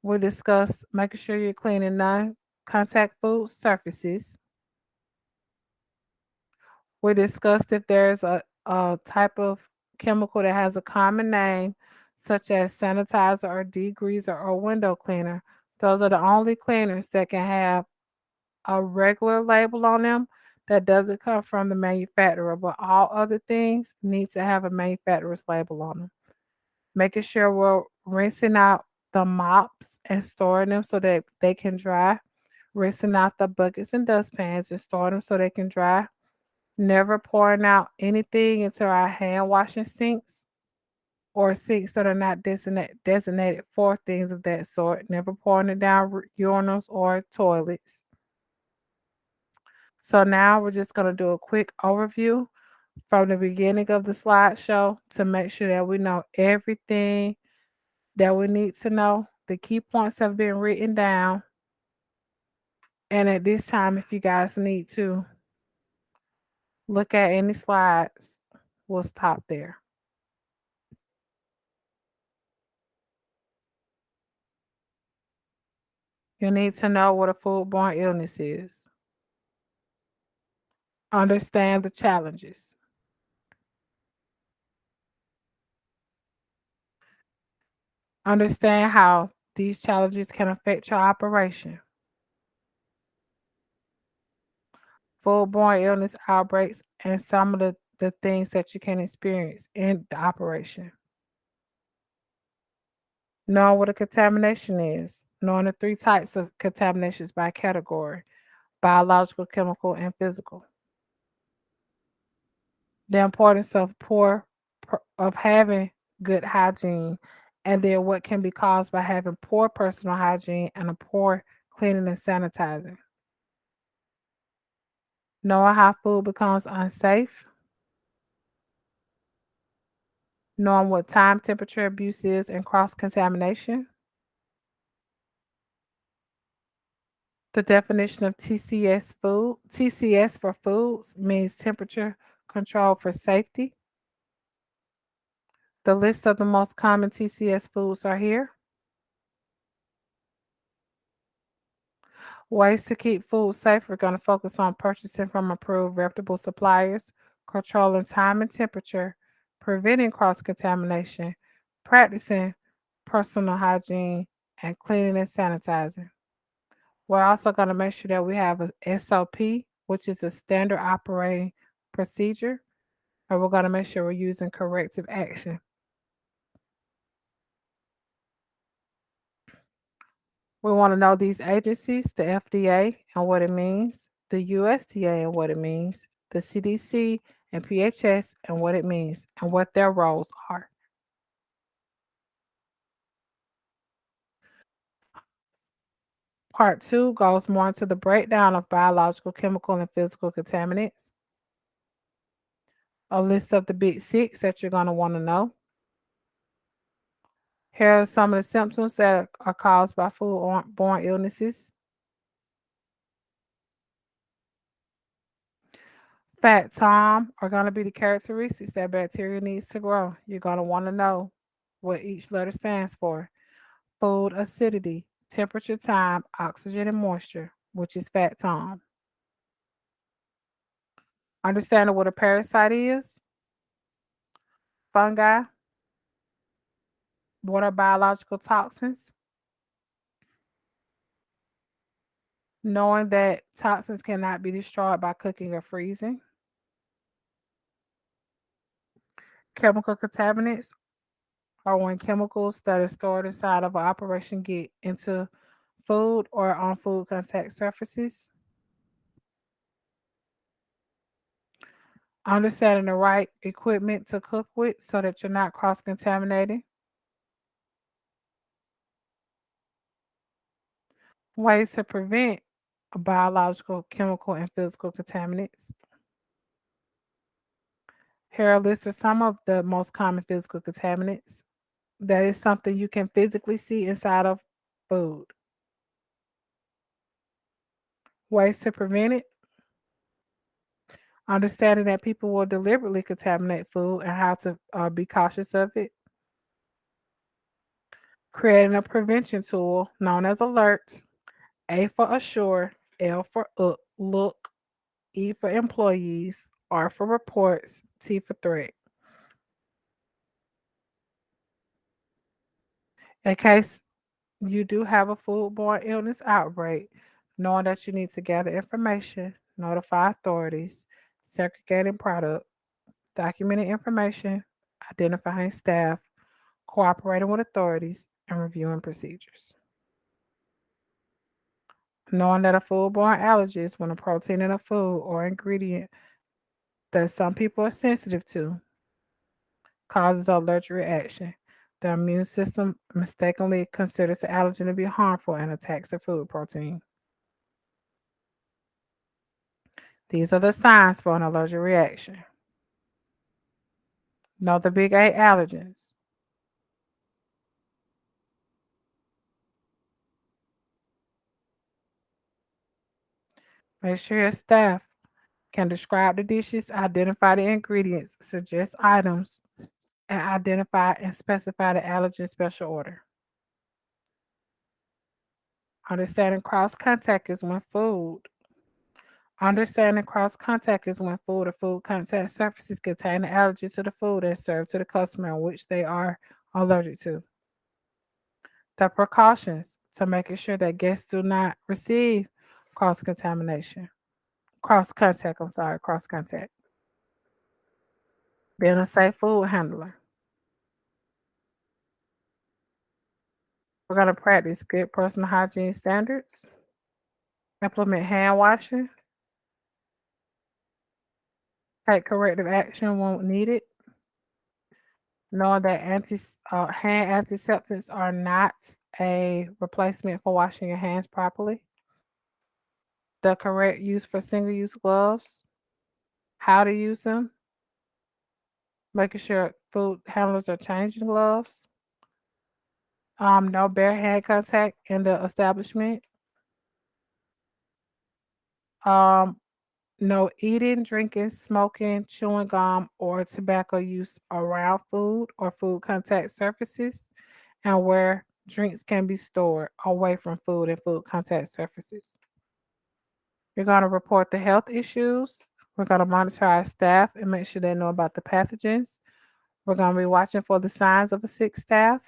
We discussed making sure you're cleaning non-contact food surfaces. We discussed if there's a type of chemical that has a common name, such as sanitizer or degreaser or window cleaner. Those are the only cleaners that can have a regular label on them that doesn't come from the manufacturer, but all other things need to have a manufacturer's label on them. Making sure we're rinsing out the mops and storing them so that they can dry, rinsing out the buckets and dustpans and storing them so they can dry, never pouring out anything into our hand washing sinks or sinks that are not designated for things of that sort, never pouring it down urinals or toilets. So now we're just going to do a quick overview from the beginning of the slideshow to make sure that we know everything that we need to know. The key points have been written down. And at this time, if you guys need to look at any slides, we'll stop there. You need to know what a foodborne illness is. Understand the challenges. Understand how these challenges can affect your operation. Foodborne illness outbreaks and some of the things that you can experience in the operation. Knowing what a contamination is. Knowing the three types of contaminations by category: biological, chemical, and physical. The importance of of having good hygiene, and then what can be caused by having poor personal hygiene and a poor cleaning and sanitizing. Knowing how food becomes unsafe. Knowing what time temperature abuse is and cross contamination. The definition of TCS for foods means temperature control for safety. The list of the most common TCS foods are here. Ways to keep food safe: we're going to focus on purchasing from approved reputable suppliers, controlling time and temperature, preventing cross contamination, practicing personal hygiene, and cleaning and sanitizing. We're also going to make sure that we have a SOP, which is a standard operating procedure, and we're going to make sure we're using corrective action. We want to know these agencies: the FDA and what it means, the USDA and what it means, the CDC and PHS and what it means, and what their roles are. Part 2 goes more into the breakdown of biological, chemical, and physical contaminants, a list of the big six that you're going to want to know. Here are some of the symptoms that are caused by foodborne illnesses. Fat Tom are going to be the characteristics that bacteria needs to grow. You're going to want to know what each letter stands for. Food acidity, temperature, time, oxygen, and moisture, which is fat Tom. Understanding what a parasite is, fungi, what are biological toxins, knowing that toxins cannot be destroyed by cooking or freezing. Chemical contaminants are when chemicals that are stored inside of an operation get into food or on food contact surfaces. Understanding the right equipment to cook with so that you're not cross contaminating. Ways to prevent biological, chemical, and physical contaminants. Here are a list of some of the most common physical contaminants. That is something you can physically see inside of food. Ways to prevent it. Understanding that people will deliberately contaminate food and how to be cautious of it. Creating a prevention tool known as Alert. A for assure, L for look, E for employees, R for reports, T for threat. In case you do have a foodborne illness outbreak, knowing that you need to gather information, notify authorities, segregating product, documenting information, identifying staff, cooperating with authorities, and reviewing procedures. Knowing that a foodborne allergy is when a protein in a food or ingredient that some people are sensitive to causes an allergic reaction. The immune system mistakenly considers the allergen to be harmful and attacks the food protein. These are the signs for an allergic reaction. Know the big eight allergens. Make sure your staff can describe the dishes, identify the ingredients, suggest items, and identify and specify the allergen special order. Understanding cross contact is when food. Understanding cross contact is when food or food contact surfaces contain an allergy to the food and served to the customer in which they are allergic to. The precautions to making sure that guests do not receive cross contamination. Cross contact, I'm sorry, cross contact. Being a safe food handler. We're going to practice good personal hygiene standards, implement hand washing, take corrective action when needed, knowing that hand antiseptics are not a replacement for washing your hands properly, the correct use for single use gloves, how to use them, making sure food handlers are changing gloves, no bare hand contact in the establishment, um, no eating, drinking, smoking, chewing gum, or tobacco use around food or food contact surfaces, and where drinks can be stored away from food and food contact surfaces. You're going to report the health issues. We're going to monitor our staff and make sure they know about the pathogens. We're going to be watching for the signs of a sick staff.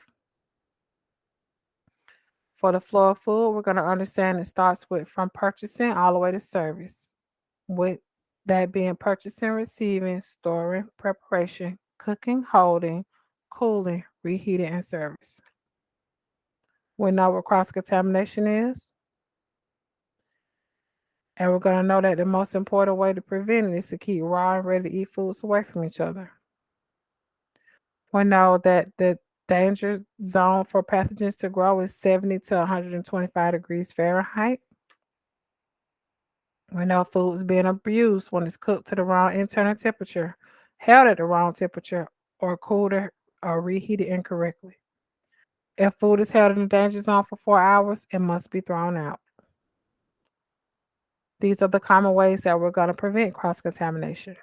For the flow of food, we're going to understand it starts with from purchasing all the way to service, with that being purchasing, receiving, storing, preparation, cooking, holding, cooling, reheating, and service. We know what cross contamination is, and we're going to know that the most important way to prevent it is to keep raw and ready to eat foods away from each other. We know that the danger zone for pathogens to grow is 70 to 125 degrees Fahrenheit. We know food is being abused when it's cooked to the wrong internal temperature, held at the wrong temperature, or cooled or reheated incorrectly. If food is held in the danger zone for 4 hours, it must be thrown out. These are the common ways that we're going to prevent cross contamination.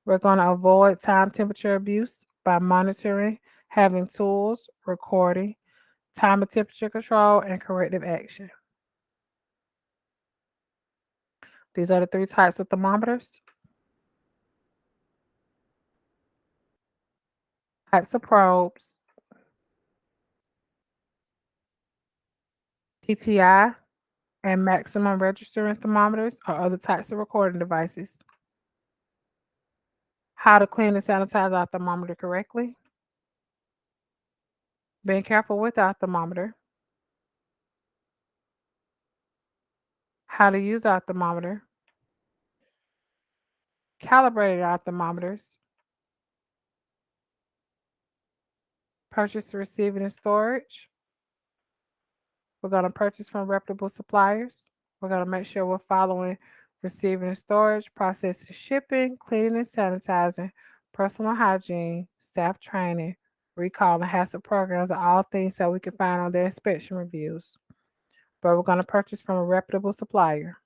We're going to avoid time temperature abuse by monitoring, having tools, recording, time and temperature control, and corrective action. These are the three types of thermometers. Types of probes: TTI, and maximum registering thermometers or other types of recording devices. How to clean and sanitize our thermometer correctly. Being careful with our thermometer. How to use our thermometer. Calibrating our thermometers. Purchase, receiving, and storage. We're going to purchase from reputable suppliers. We're going to make sure we're following receiving and storage, processing, shipping, cleaning and sanitizing, personal hygiene, staff training, recall and hazard programs are all things that we can find on their inspection reviews. But we're going to purchase from a reputable supplier.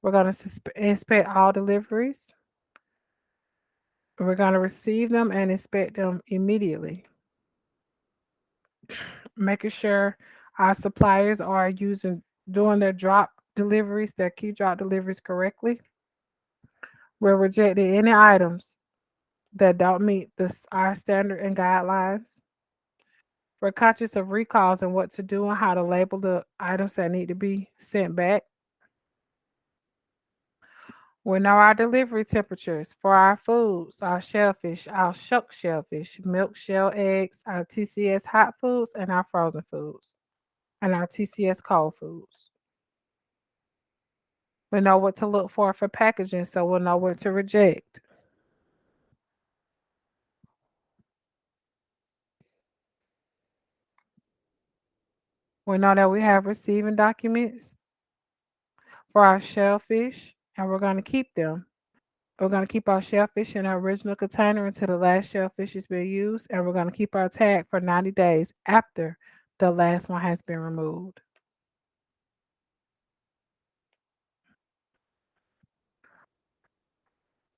We're going to inspect all deliveries. We're going to receive them and inspect them immediately. Making sure our suppliers are doing their drop deliveries, their key drop deliveries correctly. We're rejecting any items that don't meet our standard and guidelines. We're conscious of recalls and what to do and how to label the items that need to be sent back. We know our delivery temperatures for our foods, our shellfish, our shuck shellfish, milk, shell, eggs, our TCS hot foods, and our frozen foods, and our TCS cold foods. We know what to look for packaging, so we'll know what to reject. We know that we have receiving documents for our shellfish, and we're going to keep them. We're going to keep our shellfish in our original container until the last shellfish has been used, and we're going to keep our tag for 90 days after the last one has been removed.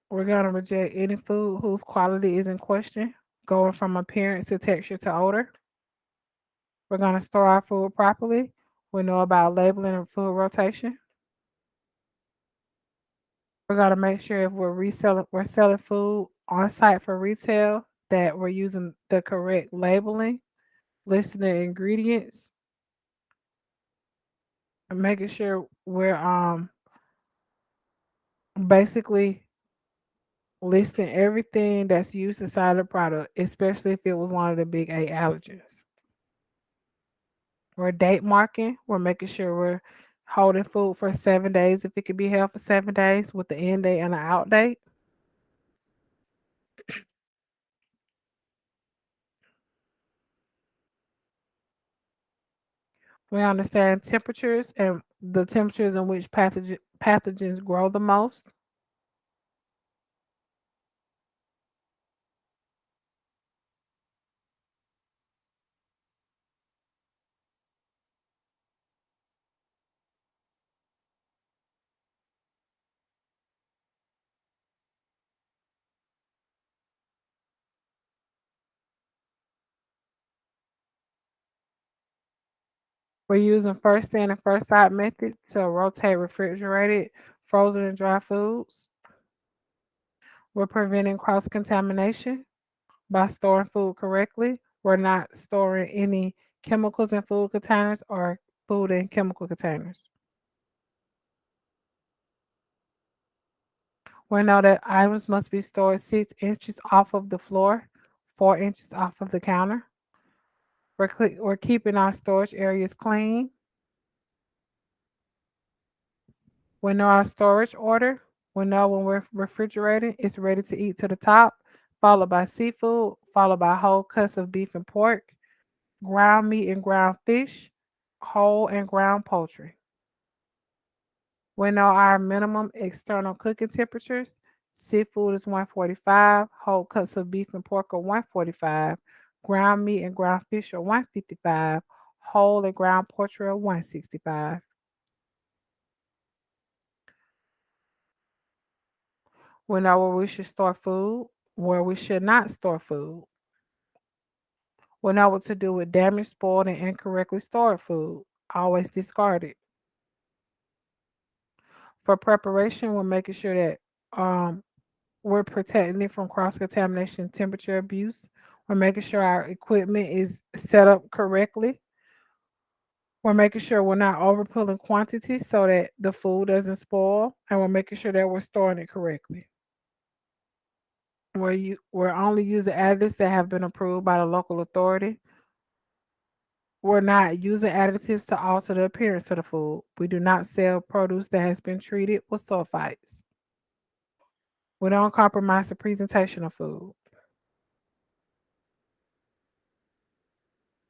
We're going to reject any food whose quality is in question, going from appearance to texture to odor. We're going to store our food properly. We know about labeling and food rotation. We're going to make sure if we're selling food on site for retail, that we're using the correct labeling, listing the ingredients, and making sure we're basically listing everything that's used inside the product, especially if it was one of the big 8 allergens. We're date marking. We're making sure we're holding food for 7 days if it can be held for 7 days with the end date and the out date. We understand temperatures and the temperatures in which pathogens grow the most. We're using first in and first out method to rotate refrigerated, frozen, and dry foods. We're preventing cross contamination by storing food correctly. We're not storing any chemicals in food containers or food in chemical containers. We know that items must be stored 6 inches off of the floor, 4 inches off of the counter. We're keeping our storage areas clean. We know our storage order. We know when we're refrigerating, it's ready to eat to the top, followed by seafood, followed by whole cuts of beef and pork, ground meat and ground fish, whole and ground poultry. We know our minimum external cooking temperatures. Seafood is 145, whole cuts of beef and pork are 145, ground meat and ground fish are 155, whole and ground poultry are 165. We know where we should store food, where we should not store food. We know what to do with damaged, spoiled, and incorrectly stored food. Always discard it. For preparation, we're making sure that we're protecting it from cross contamination, temperature abuse. We're making sure our equipment is set up correctly. We're making sure we're not overpulling quantity so that the food doesn't spoil, and we're making sure that we're storing it correctly. We're only using additives that have been approved by the local authority. We're not using additives to alter the appearance of the food. We do not sell produce that has been treated with sulfites. We don't compromise the presentation of food.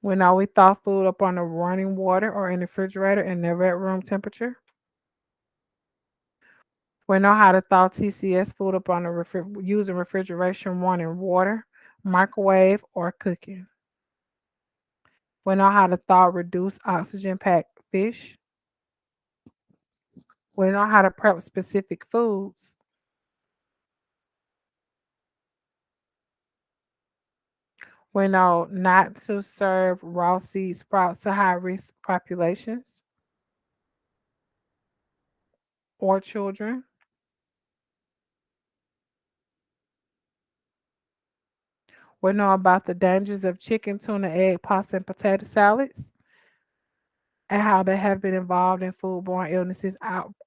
We know we thaw food up on the running water or in the refrigerator and never at room temperature. We know how to thaw TCS food up on the using refrigeration running water, microwave, or cooking. We know how to thaw reduced oxygen packed fish. We know how to prep specific foods. We know not to serve raw seed sprouts to high risk populations or children. We know about the dangers of chicken, tuna, egg, pasta, and potato salads and how they have been involved in foodborne illnesses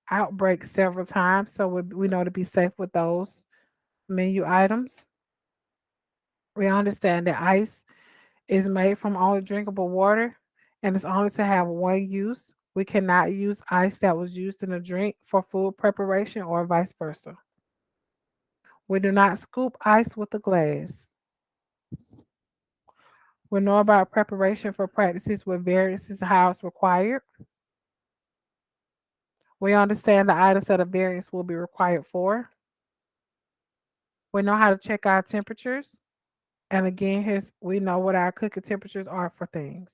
outbreaks several times. So we know to be safe with those menu items. We understand that ice is made from only drinkable water and it's only to have one use. We cannot use ice that was used in a drink for food preparation or vice versa. We do not scoop ice with a glass. We know about preparation for practices with variances and how it's required. We understand the items that a variance will be required for. We know how to check our temperatures. And again, we know what our cooking temperatures are for things.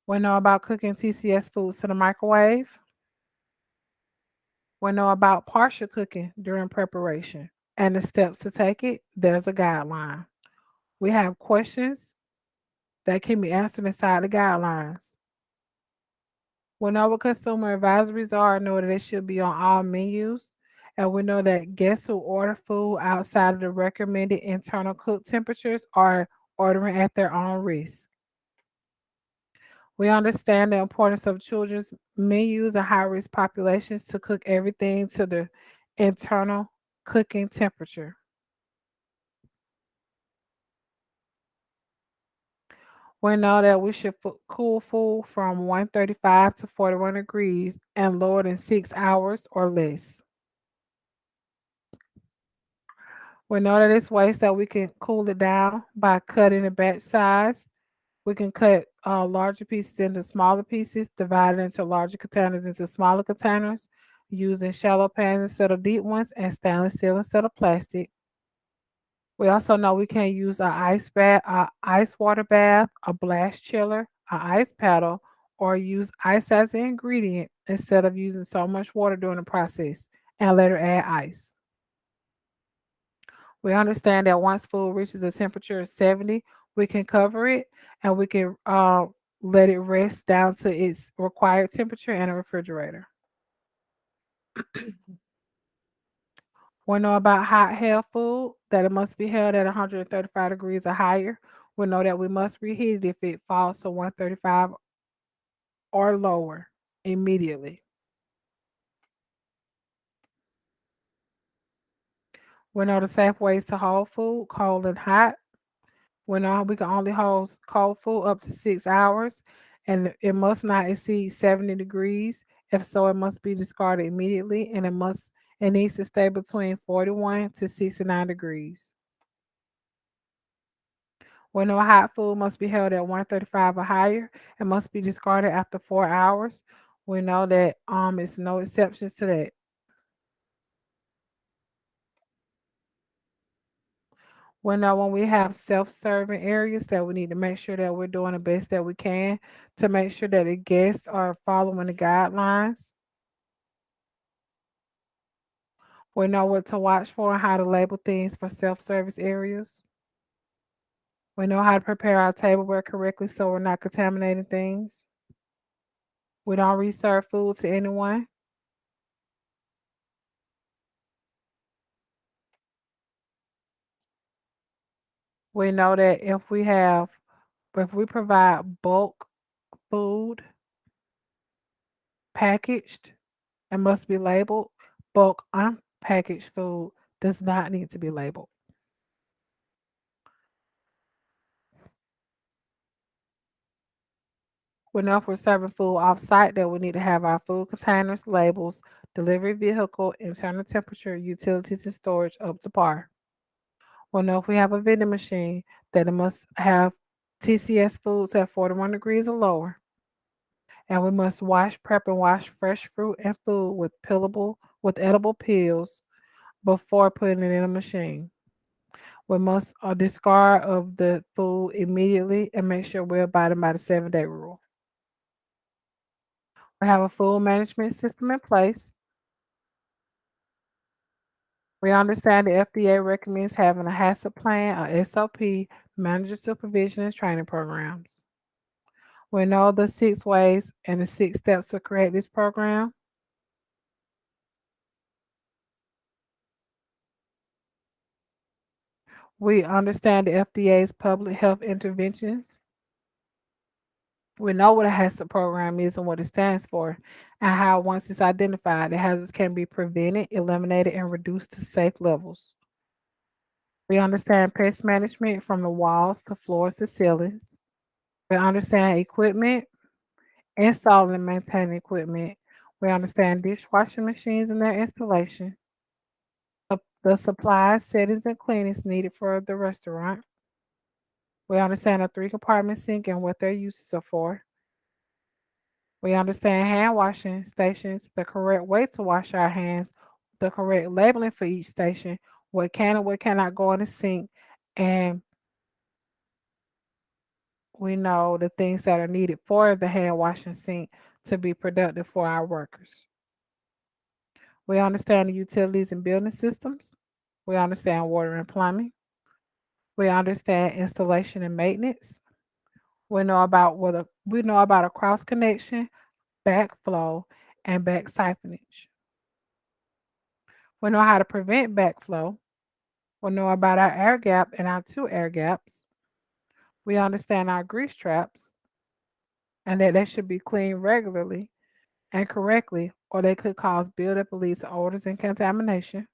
We know about cooking TCS foods to the microwave. We know about partial cooking during preparation and the steps to take it. There's a guideline. We have questions that can be answered inside the guidelines. We know what consumer advisories are and know that they should be on all menus. And we know that guests who order food outside of the recommended internal cook temperatures are ordering at their own risk. We understand the importance of children's menus and high risk populations to cook everything to the internal cooking temperature. We know that we should cool food from 135 to 41 degrees and lower than 6 hours or less. We know that it's ways that we can cool it down by cutting the batch size. We can cut larger pieces into smaller pieces, divide it into larger containers into smaller containers, using shallow pans instead of deep ones, and stainless steel instead of plastic. We also know we can use a ice water bath, a blast chiller, a ice paddle, or use ice as an ingredient instead of using so much water during the process, and later add ice. We understand that once food reaches a temperature of 70, we can cover it and we can let it rest down to its required temperature in a refrigerator. We know about hot held food, that it must be held at 135 degrees or higher. We know that we must reheat it if it falls to 135 or lower immediately. We know the safe ways to hold food, cold and hot. We know we can only hold cold food up to 6 hours and it must not exceed 70 degrees. If so, it must be discarded immediately and it needs to stay between 41 to 69 degrees. We know hot food must be held at 135 or higher and must be discarded after 4 hours. We know that it's no exceptions to that. We know when we have self-serving areas that we need to make sure that we're doing the best that we can to make sure that the guests are following the guidelines. We know what to watch for and how to label things for self-service areas. We know how to prepare our tableware correctly so we're not contaminating things. We don't reserve food to anyone. We know that if we provide bulk food, packaged, and must be labeled. Bulk unpackaged food does not need to be labeled. We know if we're serving food off site that we need to have our food containers, labels, delivery vehicle, internal temperature, utilities, and storage up to par. We know if we have a vending machine that it must have TCS foods at 41 degrees or lower. And we must wash, prep, and wash fresh fruit and food with edible peels before putting it in a machine. We must discard of the food immediately and make sure we're abiding by the 7-day rule. We have a food management system in place. We understand the FDA recommends having a HACCP plan, a SOP, manager supervision, and training programs. We know the 6 ways and the 6 steps to create this program. We understand the FDA's public health interventions. We know what a HACCP program is and what it stands for, and how once it's identified, the hazards can be prevented, eliminated, and reduced to safe levels. We understand pest management from the walls to floors to ceilings. We understand equipment, installing and maintaining equipment. We understand dishwashing machines and their installation, the supplies, settings, and cleanings needed for the restaurant. We understand a 3-compartment sink and what their uses are for. We understand hand washing stations, the correct way to wash our hands, the correct labeling for each station, what can and what cannot go in the sink, and we know the things that are needed for the hand washing sink to be productive for our workers. We understand the utilities and building systems. We understand water and plumbing. We understand installation and maintenance. We know about a cross connection, backflow, and back siphonage. We know how to prevent backflow. We know about our air gap and our two air gaps. We understand our grease traps and that they should be cleaned regularly and correctly, or they could cause buildup and lead to odors and contamination.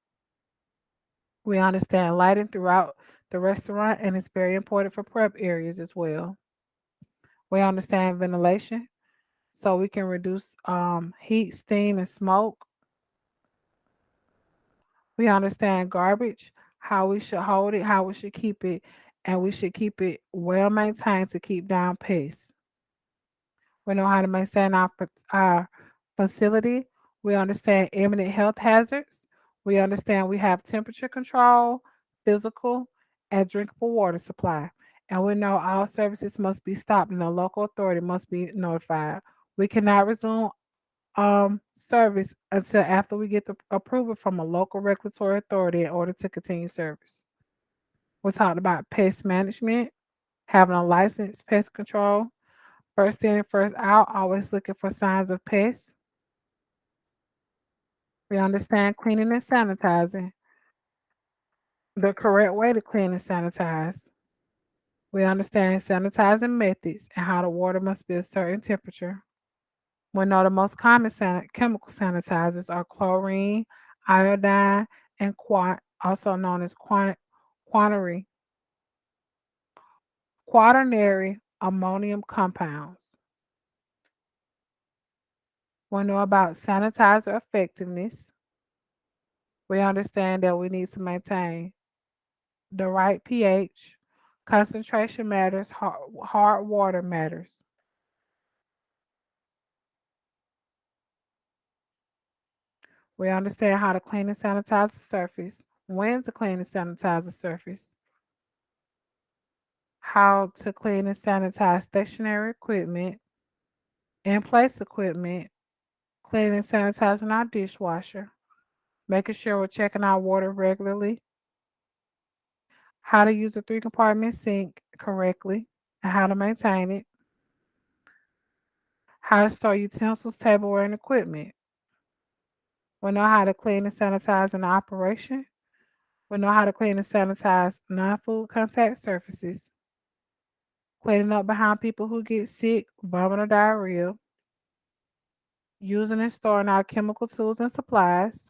We understand lighting throughout the restaurant, and it's very important for prep areas as well. We understand ventilation, so we can reduce heat, steam, and smoke. We understand garbage, how we should hold it, how we should keep it, and we should keep it well maintained to keep down pests. We know how to maintain our facility. We understand imminent health hazards. We understand we have temperature control, physical, and drinkable water supply. And we know all services must be stopped and the local authority must be notified. We cannot resume service until after we get the approval from a local regulatory authority in order to continue service. We talked about pest management, having a licensed pest control, first in and first out, always looking for signs of pests. We understand cleaning and sanitizing, the correct way to clean and sanitize. We understand sanitizing methods and how the water must be a certain temperature. We know the most common chemical sanitizers are chlorine, iodine, and also known as quaternary, quaternary ammonium compounds. We know about sanitizer effectiveness. We understand that we need to maintain the right pH, concentration matters, hard water matters. We understand how to clean and sanitize the surface, when to clean and sanitize the surface, how to clean and sanitize stationary equipment, in place equipment, cleaning and sanitizing our dishwasher, making sure we're checking our water regularly, how to use a 3-compartment sink correctly, and how to maintain it, how to store utensils, tableware, and equipment. We know how to clean and sanitize an operation. We know how to clean and sanitize non food contact surfaces, cleaning up behind people who get sick, vomit, or diarrhea, using and storing our chemical tools and supplies,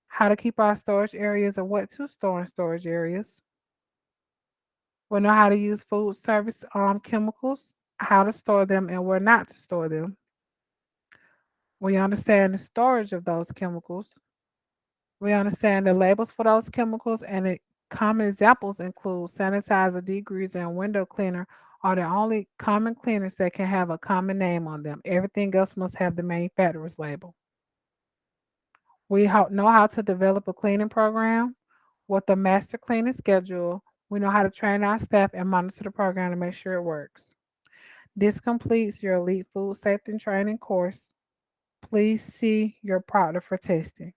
how to keep our storage areas and what to store in storage areas. We know how to use food service chemicals, how to store them and where not to store them. We understand the storage of those chemicals. We understand the labels for those chemicals, and common examples include sanitizer, degreaser, and window cleaner are the only common cleaners that can have a common name on them. Everything else must have the manufacturer's label. We know how to develop a cleaning program with a master cleaning schedule. We know how to train our staff and monitor the program to make sure it works. This completes your Elite Food Safety and Training course. Please see your proctor for testing.